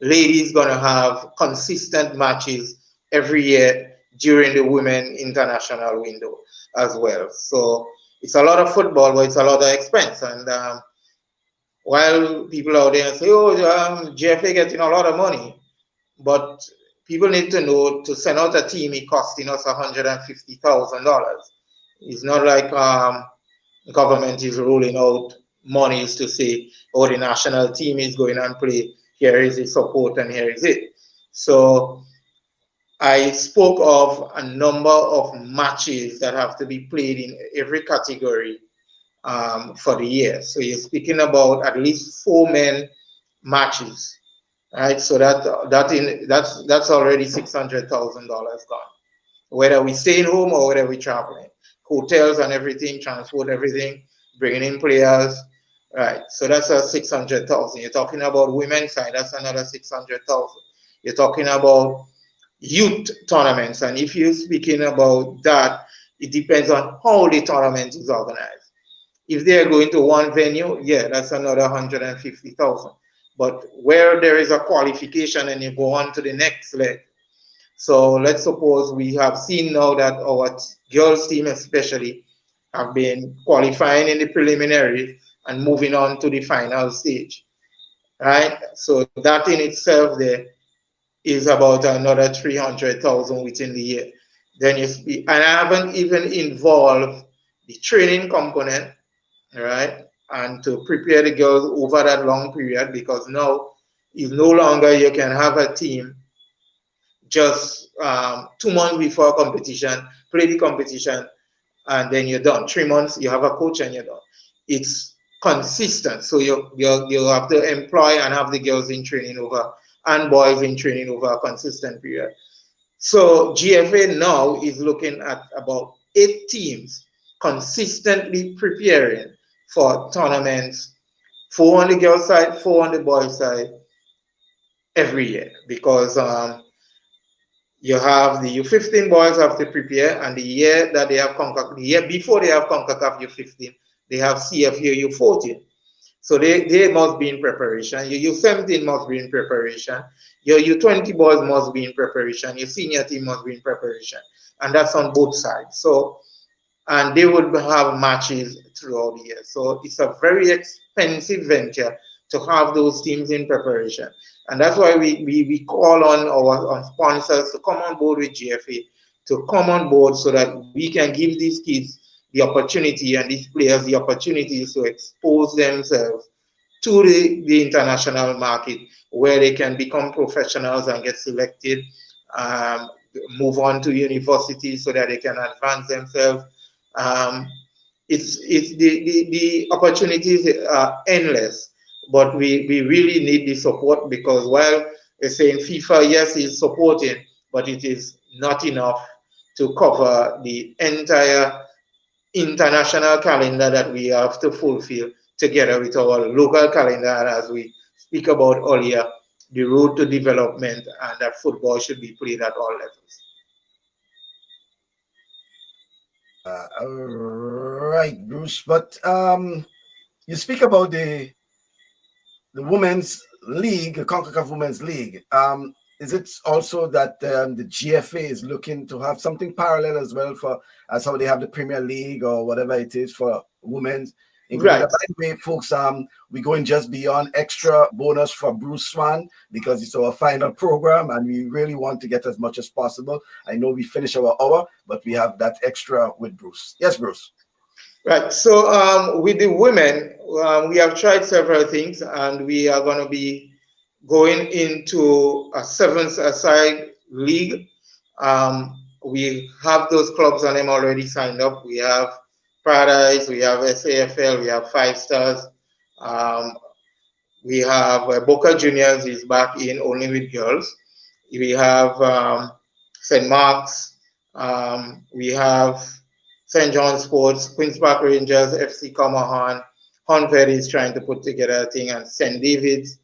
ladies going to have consistent matches every year during the women international window as well. So it's a lot of football, but it's a lot of expense. And while people out there say, oh, GFA getting a lot of money, but people need to know to send out a team, it costing us $150,000. It's not like government is rolling out monies to say, oh, the national team is going and play, here is the support and here is it. So I spoke of a number of matches that have to be played in every category for the year. So you're speaking about at least 4 men matches, right? So that's already $600,000 gone. Whether we staying home or whether we traveling, hotels and everything, transport, everything, bringing in players, right? So that's a 600,000. You're talking about women's side, that's another 600,000. You're talking about youth tournaments, and if you're speaking about that, it depends on how the tournament is organized. If they're going to one venue, yeah, that's another 150,000. But where there is a qualification and you go on to the next leg. So let's suppose we have seen now that our girls team especially have been qualifying in the preliminary and moving on to the final stage, right? So that in itself there is about another 300,000 within the year. Then you speak, and I haven't even involved the training component, right? And to prepare the girls over that long period, because now is no longer you can have a team just 2 months before competition, play the competition, and then you're done. 3 months, you have a coach and you're done. It's consistent. So you have to employ and have the girls in training over and boys in training over a consistent period. So GFA now is looking at about 8 teams consistently preparing for tournaments, 4 on the girls side, 4 on the boys side every year, because you have the U15 boys have to prepare, and the year that they have CONCACAF, the year before they have CONCACAF U15, they have CFU U14. So they must be in preparation. Your U17 must be in preparation. Your U20 boys must be in preparation. Your senior team must be in preparation. And that's on both sides. So, and they would have matches throughout the year. So it's a very expensive venture to have those teams in preparation. And that's why we call on our sponsors to come on board with GFA, to come on board so that we can give these kids the opportunity and these players the opportunities to expose themselves to the international market where they can become professionals and get selected, move on to university so that they can advance themselves. It's the opportunities are endless, but we really need the support, because while they're saying FIFA, yes, is supporting, but it is not enough to cover the entire international calendar that we have to fulfill together with our local calendar. And as we speak about earlier, the road to development, and that football should be played at all levels. All right, Bruce. But you speak about the women's league, the CONCACAF Women's League. Is it also that the GFA is looking to have something parallel as well for as how they have the Premier League or whatever it is for women's? Right. By the way, folks, we're going just beyond extra bonus for Bruce Swan because it's our final program and we really want to get as much as possible. I know we finish our hour, but we have that extra with Bruce. Yes, Bruce. Right. So with the women, we have tried several things, and we are going to be going into a seven-a-side league. We have those clubs on them already signed up. We have Paradise, we have SAFL, we have Five Stars. We have Boca Juniors is back in only with girls. We have St. Mark's. We have St. John's Sports, Queen's Park Rangers, FC Comahan. Honved is trying to put together a thing, and St. David's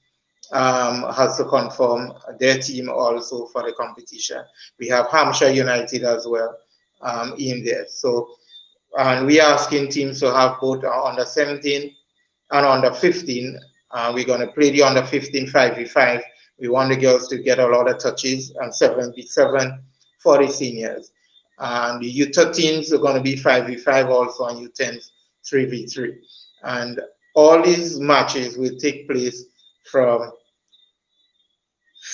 has to confirm their team also for the competition. We have Hampshire United as well in there. So, and we are asking teams to have both under 17 and under 15. We're going to play the under 15 5v5. We want the girls to get a lot of touches, and 7v7 for the seniors. And the U13s are going to be 5v5 also, and U10s 3v3. And all these matches will take place from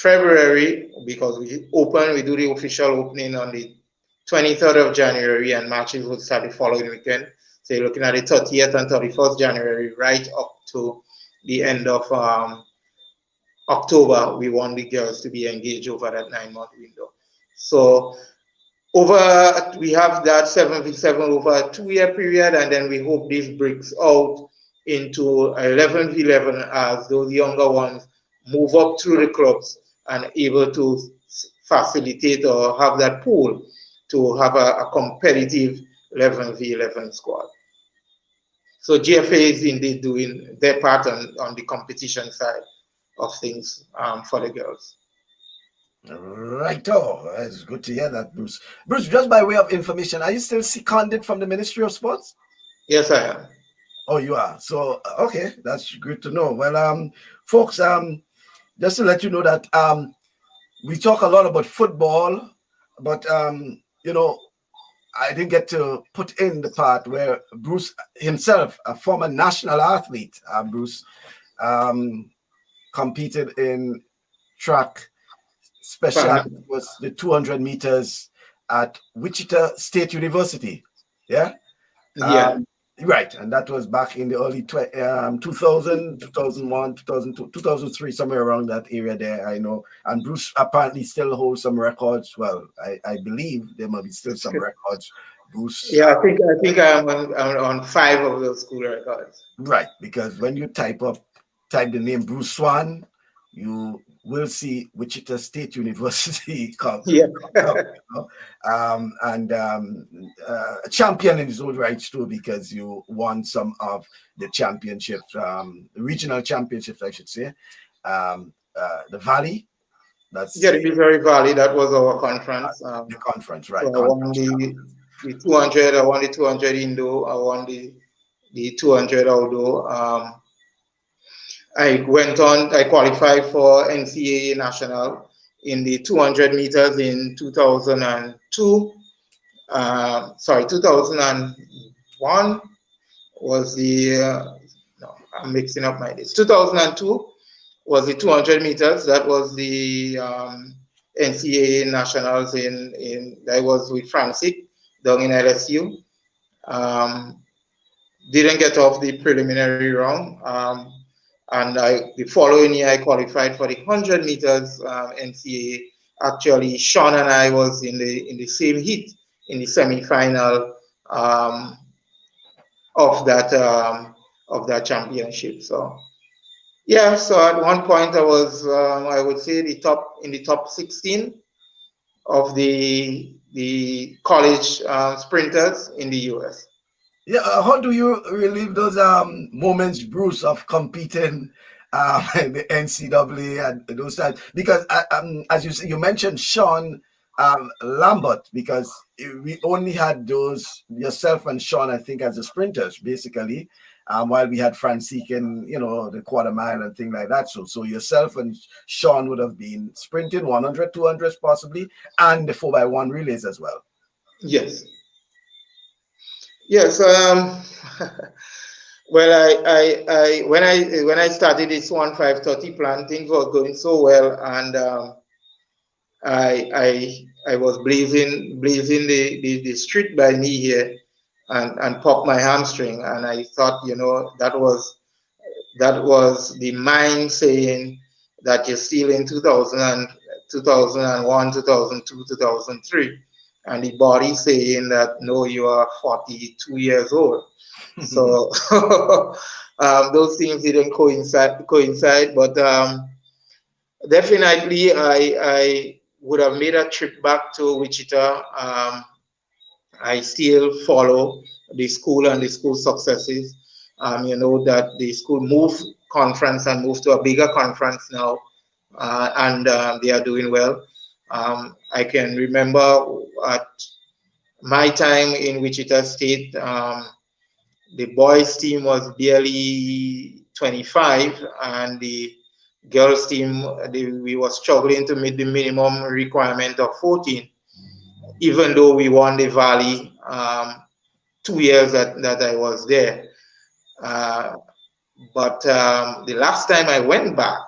February, because we do the official opening on the 23rd of January, and matches will start the following weekend. So you're looking at the 30th and 31st January, right up to the end of October. We want the girls to be engaged over that 9-month window. So we have that 7v7 over a 2-year period, and then we hope this breaks out into 11v11 as those younger ones move up through the clubs and able to facilitate or have that pool to have a competitive 11v11 squad. So GFA is indeed doing their part on the competition side of things for the girls. Right. Oh, it's good to hear that, Bruce. Bruce, just by way of information, are you still seconded from the Ministry of Sports? Yes, I am. Oh, you are. So, okay, that's good to know. Well, folks, just to let you know that we talk a lot about football, but you know, I didn't get to put in the part where Bruce himself, a former national athlete, Bruce, competed in track. Special was the 200 meters at Wichita State University. Yeah. Yeah. Right, and that was back in the early 2000, 2001, 2002, 2003, somewhere around that area there, I know. And Bruce apparently still holds some records. Well, I believe there might be still some records. Bruce. Yeah, I think I'm on 5 of those school records. Right, because when you type the name Bruce Swan, you will see Wichita State University come. Yeah. And a champion in his own rights too, because you won some of the championships, regional championships, I should say. The Valley. That's the Missouri Valley. That was our conference. The conference, right? So I won the 200. I won the 200 indoor. I won the 200 outdoor. I went on, I qualified for NCAA National in the 200 meters in 2002. 2001 was the, no, I'm mixing up my dates. 2002 was the 200 meters. That was the NCAA Nationals I was with Francis down in LSU. Didn't get off the preliminary round. And the following year, I qualified for the 100 meters NCAA. Actually, Sean and I was in the same heat in the semi-final of that championship. So yeah, so at one point I was, I would say, in the top 16 of the college sprinters in the US. Yeah, how do you relive those moments, Bruce, of competing in the NCAA and those times? Because as you mentioned Sean Lambert, because we only had those yourself and Sean, I think, as the sprinters basically, while we had Francis in the quarter mile and thing like that. So yourself and Sean would have been sprinting 100, 200 possibly, and the 4x1 relays as well. Yes. Yes. Well, when I started this 1-5-30 plan, things were going so well, and I was blazing the street by me here, and popped my hamstring, and I thought, that was the mind saying that you're still in 2001, 2002, 2003. And the body saying that, no, you are 42 years old. So those things didn't coincide, but definitely I would have made a trip back to Wichita. I still follow the school and the school successes. That the school moved conference and moved to a bigger conference now, and they are doing well. I can remember at my time in Wichita State, the boys team was barely 25, and the girls team, we were struggling to meet the minimum requirement of 14, even though we won the Valley 2 years that I was there. But the last time I went back,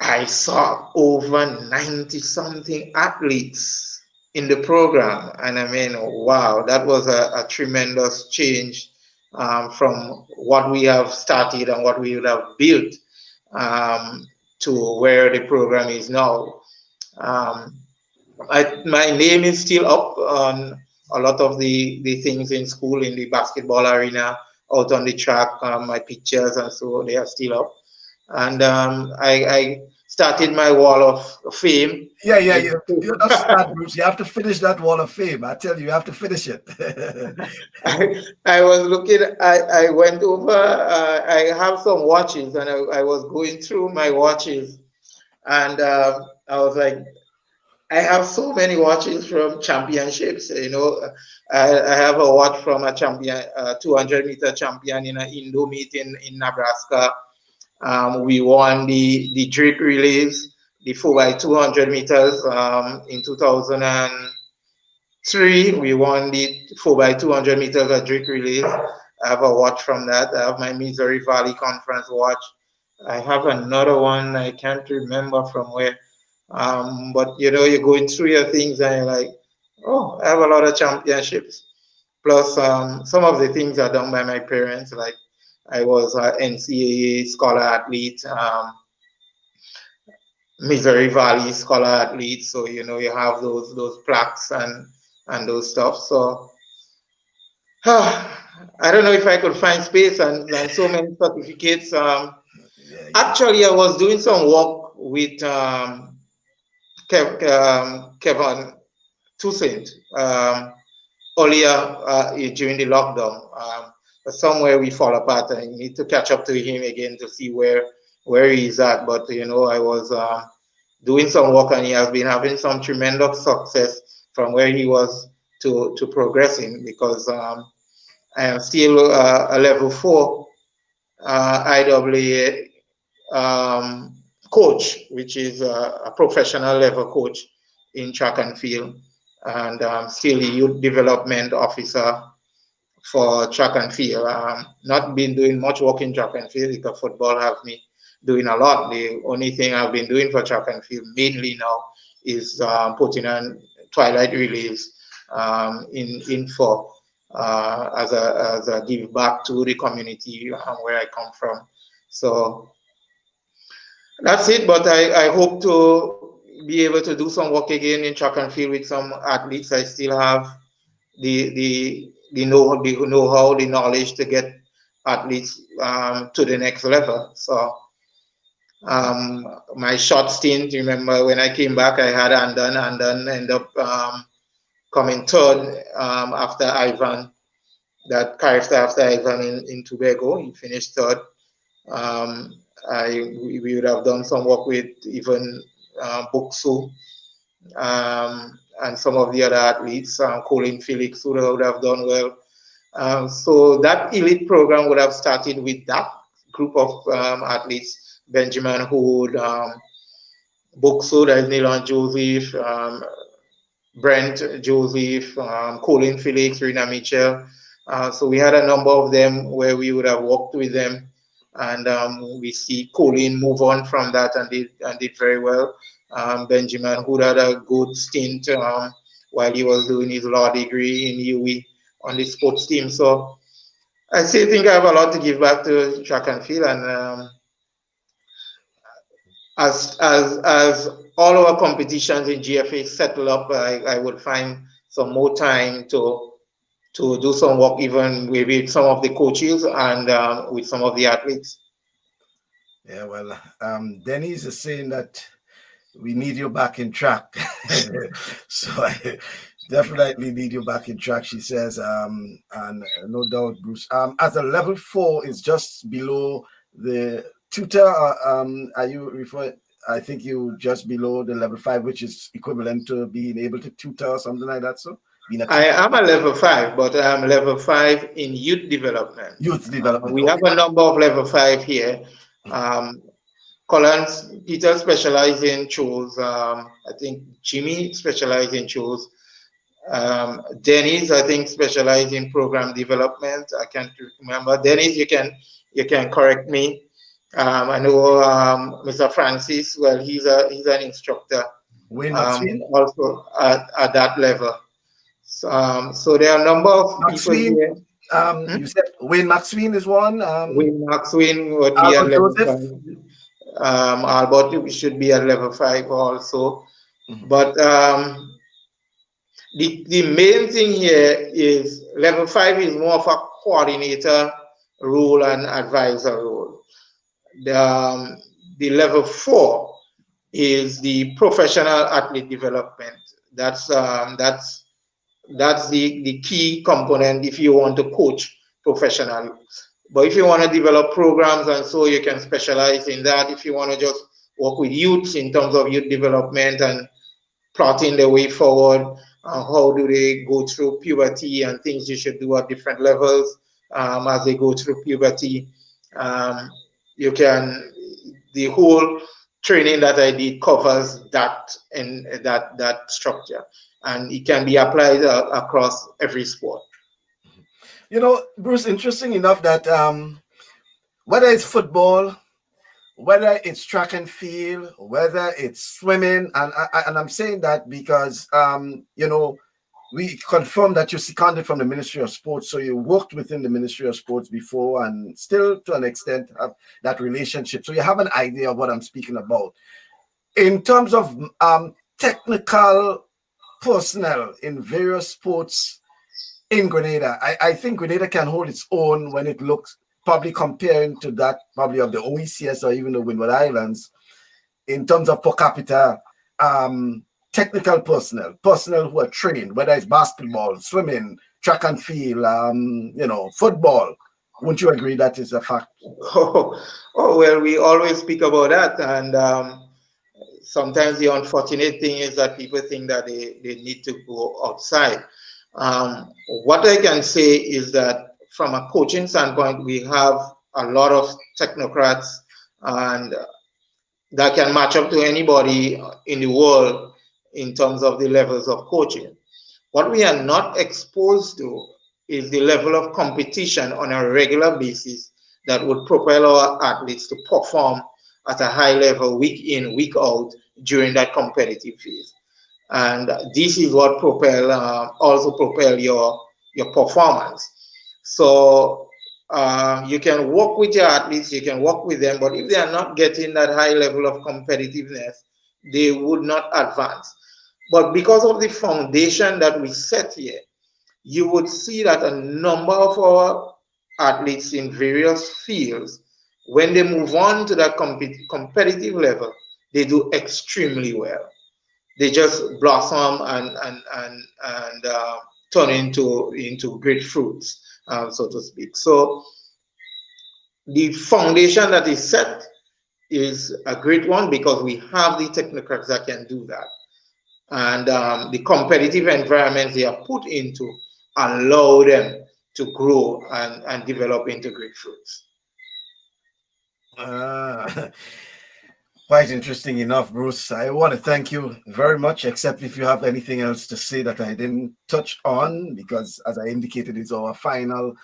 I saw over 90-something athletes in the program. And I mean, wow, that was a tremendous change from what we have started and what we would have built to where the program is now. My name is still up on a lot of the things in school, in the basketball arena, out on the track. My pictures and so they are still up. And I started my wall of fame. Yeah. You don't start, Bruce. You have to finish that wall of fame. I tell you, you have to finish it. I was looking. I went over. I have some watches, and I was going through my watches, and I was like, I have so many watches from championships. I have a watch from a champion, 200-meter champion in an Indo meet in Nebraska. We won the Drake relays, the 4x200 meters in 2003. We won the 4x200 meters at Drake relays. I have a watch from that. I have my Missouri Valley Conference watch. I have another one. I can't remember from where. But you're going through your things and you're like, oh, I have a lot of championships. Plus, some of the things are done by my parents. Like, I was an NCAA scholar athlete, Missouri Valley scholar athlete. So you have those plaques and those stuff. So I don't know if I could find space and so many certificates. Actually, I was doing some work with Kevin Toussaint earlier during the lockdown. But somewhere we fall apart, and I need to catch up to him again to see where he's at. But I was doing some work, and he has been having some tremendous success from where he was to progressing, because I am still a level 4 IAA coach, which is a professional level coach in track and field, and still the youth development officer for track and field. Not been doing much work in track and field because football have me doing a lot. The only thing I've been doing for track and field mainly now is putting on twilight relays in for as a give back to the community where I come from. So that's it. But I hope to be able to do some work again in track and field with some athletes. I still have the know-how, the knowledge to get athletes to the next level. So my short stint, remember when I came back, I had Andon ended up coming third after Ivan, that character after Ivan in Tobago. He finished third. We would have done some work with even Buksu and some of the other athletes, Colin Felix would have done well. So that elite program would have started with that group of athletes: Benjamin Hood, Buksu, that is Nilan Joseph, Brent Joseph, Colin Felix, Rina Mitchell. So we had a number of them where we would have worked with them, and we see Colin move on from that and did very well. Benjamin Hood had a good stint while he was doing his law degree in UWI on the sports team. So I still think I have a lot to give back to track and field, and as all our competitions in GFA settle up, I would find some more time to do some work, even with some of the coaches and with some of the athletes. Yeah, well, Denise is saying that we need you back in track. So I definitely need you back in track, she says. And no doubt, Bruce. As a level 4 is just below the tutor, are you referring? I think you just below the level 5, which is equivalent to being able to tutor or something like that. So I am a level 5, but I'm level 5 in youth development. Youth development. We have a number of level 5 here. Collins, Peter specialized in shows. I think Jimmy specialized in shows. Dennis, I think, specialized in program development. I can't remember. Dennis, you can correct me. I know Mr. Francis. Well, he's an instructor. Wayne also at that level. So there are a number of people here. You said Wayne Maxwell is one. Wayne Maxwell would be at level 5. Albert should be at level 5 also. But the main thing here is level 5 is more of a coordinator role and advisor role. The level 4 is the professional athlete development. That's the key component if you want to coach professionally. But if you want to develop programs and so, you can specialize in that. If you want to just work with youths in terms of youth development and plotting the way forward, how do they go through puberty and things you should do at different levels as they go through puberty. You can, the whole training that I did covers that and that structure, and it can be applied across every sport. You know, Bruce, interesting enough that whether it's football, whether it's track and field, whether it's swimming, and I'm saying that because you know, we confirmed that you're seconded from the Ministry of Sports, so you worked within the Ministry of Sports before and still to an extent have that relationship. So you have an idea of what I'm speaking about. In terms of technical personnel in various sports in Grenada, I think Grenada can hold its own when it looks, probably comparing to that probably of the OECS or even the Windward Islands, in terms of per capita technical personnel who are trained, whether it's basketball, swimming, track and field, you know, football. Wouldn't you agree that is a fact? Oh, well, we always speak about that, and sometimes the unfortunate thing is that people think that they need to go outside. What I can say is that from a coaching standpoint, we have a lot of technocrats and that can match up to anybody in the world in terms of the levels of coaching. What we are not exposed to is the level of competition on a regular basis that would propel our athletes to perform at a high level week in, week out during that competitive phase. And this is what also propel your performance. So you can work with your athletes, you can work with them, but if they are not getting that high level of competitiveness, they would not advance. But because of the foundation that we set here, you would see that a number of our athletes in various fields, when they move on to that competitive level, they do extremely well. They just blossom and turn into great fruits, so to speak. So the foundation that is set is a great one because we have the technocrats that can do that. And the competitive environments they are put into allow them to grow and develop into great fruits. Quite interesting enough, Bruce. I want to thank you very much, except if you have anything else to say that I didn't touch on, because as I indicated, it's our final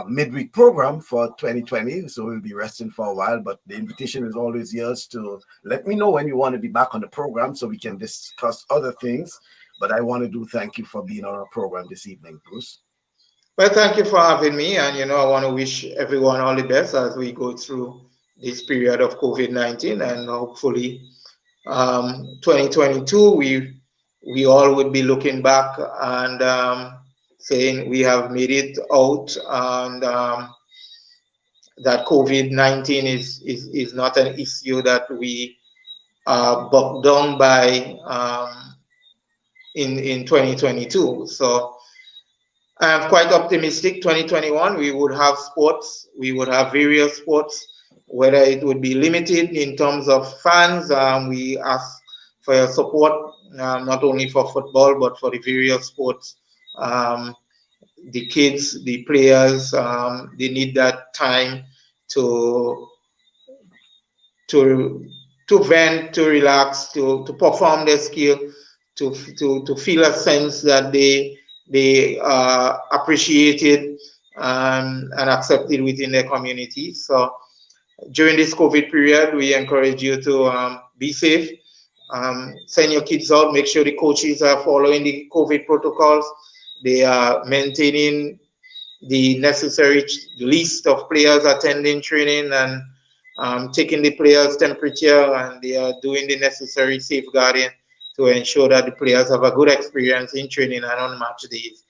midweek program for 2020. So we'll be resting for a while, but the invitation is always yours to let me know when you want to be back on the program so we can discuss other things. But I want to thank you for being on our program this evening, Bruce. Well, thank you for having me. And, I want to wish everyone all the best as we go through this period of COVID-19, and hopefully 2022, we all would be looking back and saying we have made it out, and that COVID-19 is not an issue that we are bogged down by in 2022. So I'm quite optimistic. 2021, we would have sports, we would have various sports, whether it would be limited in terms of fans. We ask for your support, not only for football, but for the various sports. The kids, the players, they need that time to vent, to relax, to perform their skill, to feel a sense that they are appreciated and accepted within their community. So during this COVID period, we encourage you to be safe, send your kids out, make sure the coaches are following the COVID protocols, they are maintaining the necessary list of players attending training and taking the players' temperature, and they are doing the necessary safeguarding to ensure that the players have a good experience in training and on match days,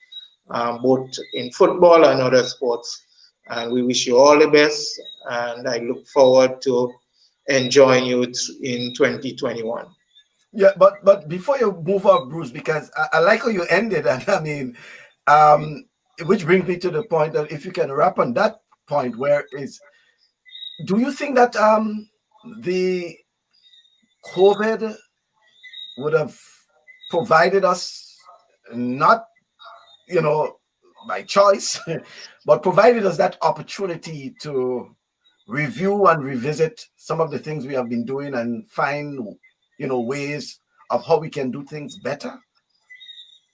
both in football and other sports. And we wish you all the best, and I look forward to enjoying you in 2021. Yeah, but before you move on, Bruce, because I like how you ended, and I mean, which brings me to the point that if you can wrap on that point, where is, do you think that the COVID would have provided us, not by choice, but provided us that opportunity to review and revisit some of the things we have been doing and find ways of how we can do things better?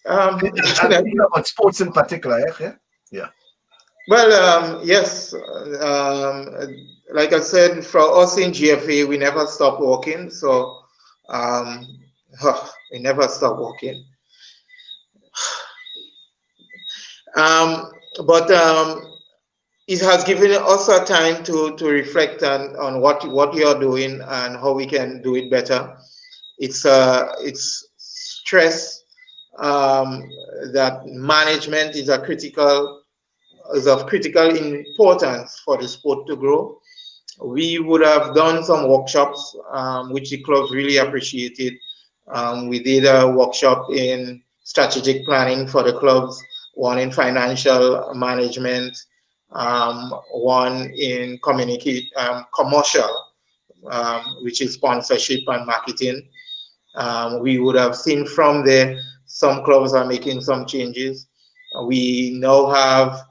And about sports in particular, yeah. Well, yes. Like I said, for us in GFA, we never stop working. So we never stop working. But it has given us a time to reflect on what you're doing and how we can do it better. It's stress that management is of critical importance for the sport to grow. We would have done some workshops, which the clubs really appreciated. We did a workshop in strategic planning for the clubs, one in financial management, one in commercial, which is sponsorship and marketing. We would have seen from there some clubs are making some changes. We now have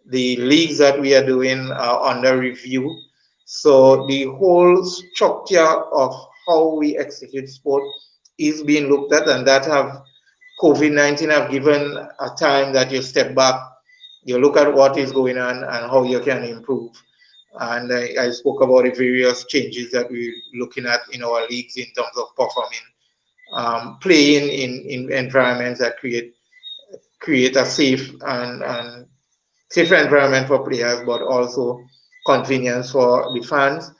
The leagues that we are doing are under review. So the whole structure of how we execute sport is being looked at, and that have COVID-19 have given a time that you step back, you look at what is going on and how you can improve. And I spoke about the various changes that we're looking at in our leagues in terms of performing, playing in environments that create a safe and safer environment for players, but also convenience for the fans.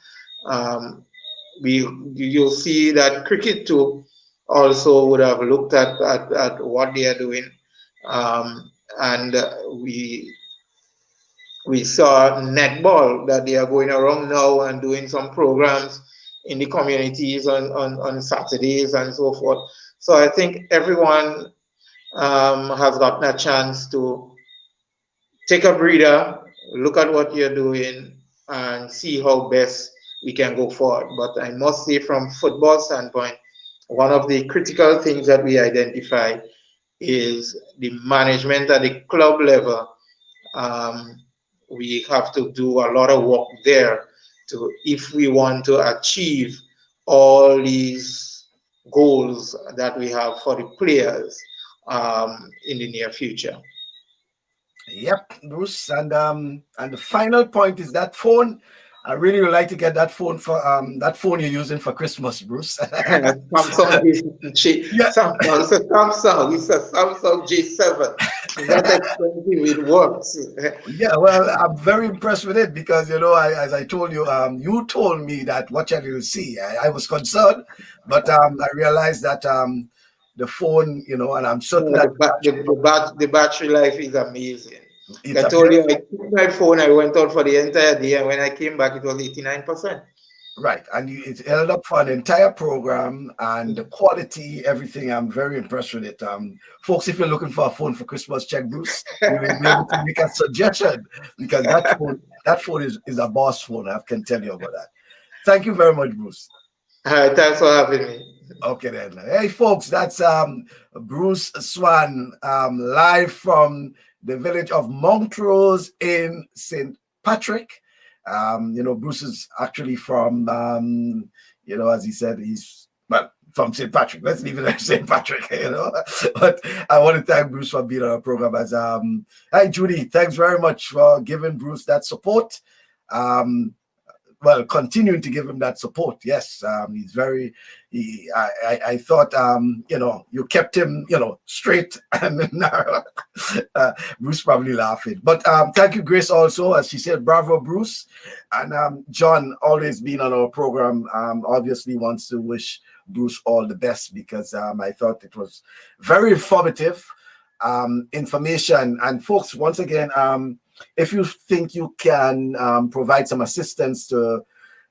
You'll see that cricket too also would have looked at what they are doing, and we saw netball that they are going around now and doing some programs in the communities on Saturdays and so forth. So I think everyone has gotten a chance to take a breather, look at what you're doing, and see how best we can go forward. But I must say, from football standpoint, one of the critical things that we identify is the management at the club level. We have to do a lot of work there if we want to achieve all these goals that we have for the players in the near future. Yep, Bruce. And the final point is that phone. I really would like to get that phone for that phone you're using for Christmas, Bruce. Samsung Yeah. Samsung. It's a Samsung J7. It's not expensive. It works. Yeah, well, I'm very impressed with it because as I told you, you told me that what you will see. I was concerned, but I realized that the phone, and I'm certain that The battery life is amazing. it's I a told you, very I took my phone, I went out for the entire day, and when I came back, it was 89%. right, and it held up for an entire program, and the quality, everything. I'm very impressed with it. Folks, if you're looking for a phone for Christmas, check Bruce. You will be able to make a suggestion because that phone is a boss phone. I can tell you about that. Thank you very much, Bruce. All right, thanks for having me. Okay then. Hey folks, that's Bruce Swan live from the village of Montrose in St. Patrick. Bruce is actually from as he said, he's from St. Patrick. Let's leave it at St. Patrick, But I want to thank Bruce for being on our program as hi Judy, thanks very much for giving Bruce that support. Continuing to give him that support. Yes, he's very. I thought, you kept him, straight and narrow. Bruce probably laughing, but thank you, Grace. Also, as she said, bravo, Bruce, and John, always being on our program. Obviously, wants to wish Bruce all the best because I thought it was very informative information. And folks, once again, if you think you can provide some assistance to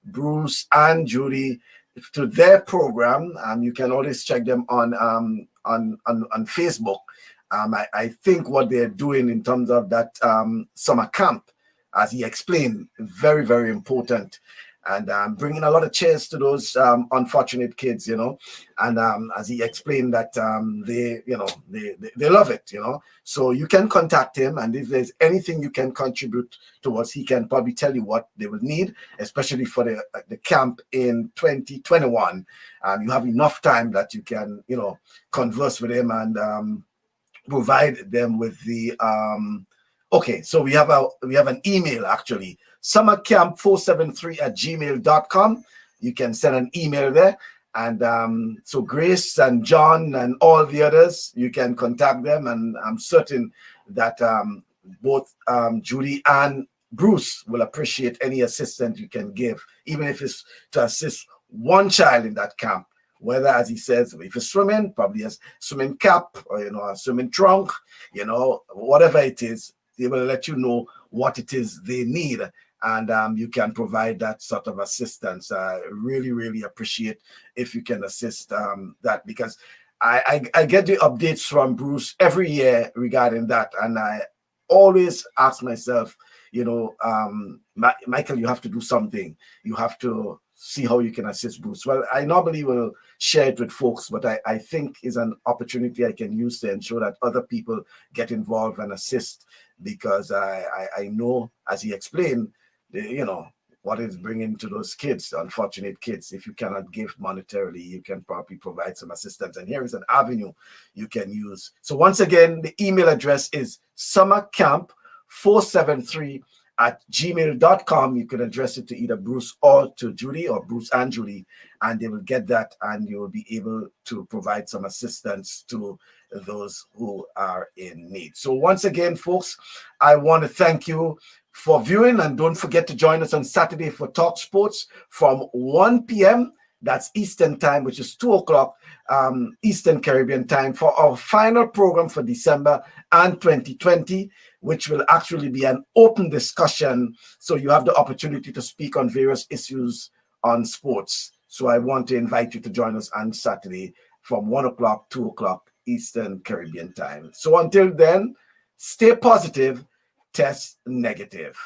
Bruce and Judy to their program, you can always check them on Facebook. I think what they're doing in terms of that summer camp, as he explained, very, very important. And bringing a lot of cheers to those unfortunate kids, and as he explained that they love it, So you can contact him, and if there's anything you can contribute towards, he can probably tell you what they would need, especially for the camp in 2021. You have enough time that you can, converse with him and provide them with the okay, so we have an email actually, summercamp473@gmail.com. You can send an email there. And so Grace and John and all the others, you can contact them. And I'm certain that both Judy and Bruce will appreciate any assistance you can give, even if it's to assist one child in that camp. Whether, as he says, if it's swimming, probably a swimming cap or, a swimming trunk, whatever it is, they will let you know what it is they need, and you can provide that sort of assistance. I really, really appreciate if you can assist that, because I get the updates from Bruce every year regarding that, and I always ask myself, Michael, you have to do something. You have to see how you can assist Bruce. Well, I normally will share it with folks, but I think is an opportunity I can use to ensure that other people get involved and assist, because I know, as he explained, what is bringing to those kids, the unfortunate kids. If you cannot give monetarily, you can probably provide some assistance. And here is an avenue you can use. So once again, the email address is summercamp473@gmail.com. You can address it to either Bruce or to Judy, or Bruce and Judy, and they will get that, and you will be able to provide some assistance to those who are in need. So once again, folks, I want to thank you for viewing, and don't forget to join us on Saturday for Talk Sports from 1 p.m. That's Eastern time, which is 2 o'clock Eastern Caribbean time, for our final program for December and 2020, which will actually be an open discussion. So you have the opportunity to speak on various issues on sports. So I want to invite you to join us on Saturday from 1 o'clock, 2 o'clock Eastern Caribbean time. So until then, stay positive, test negative.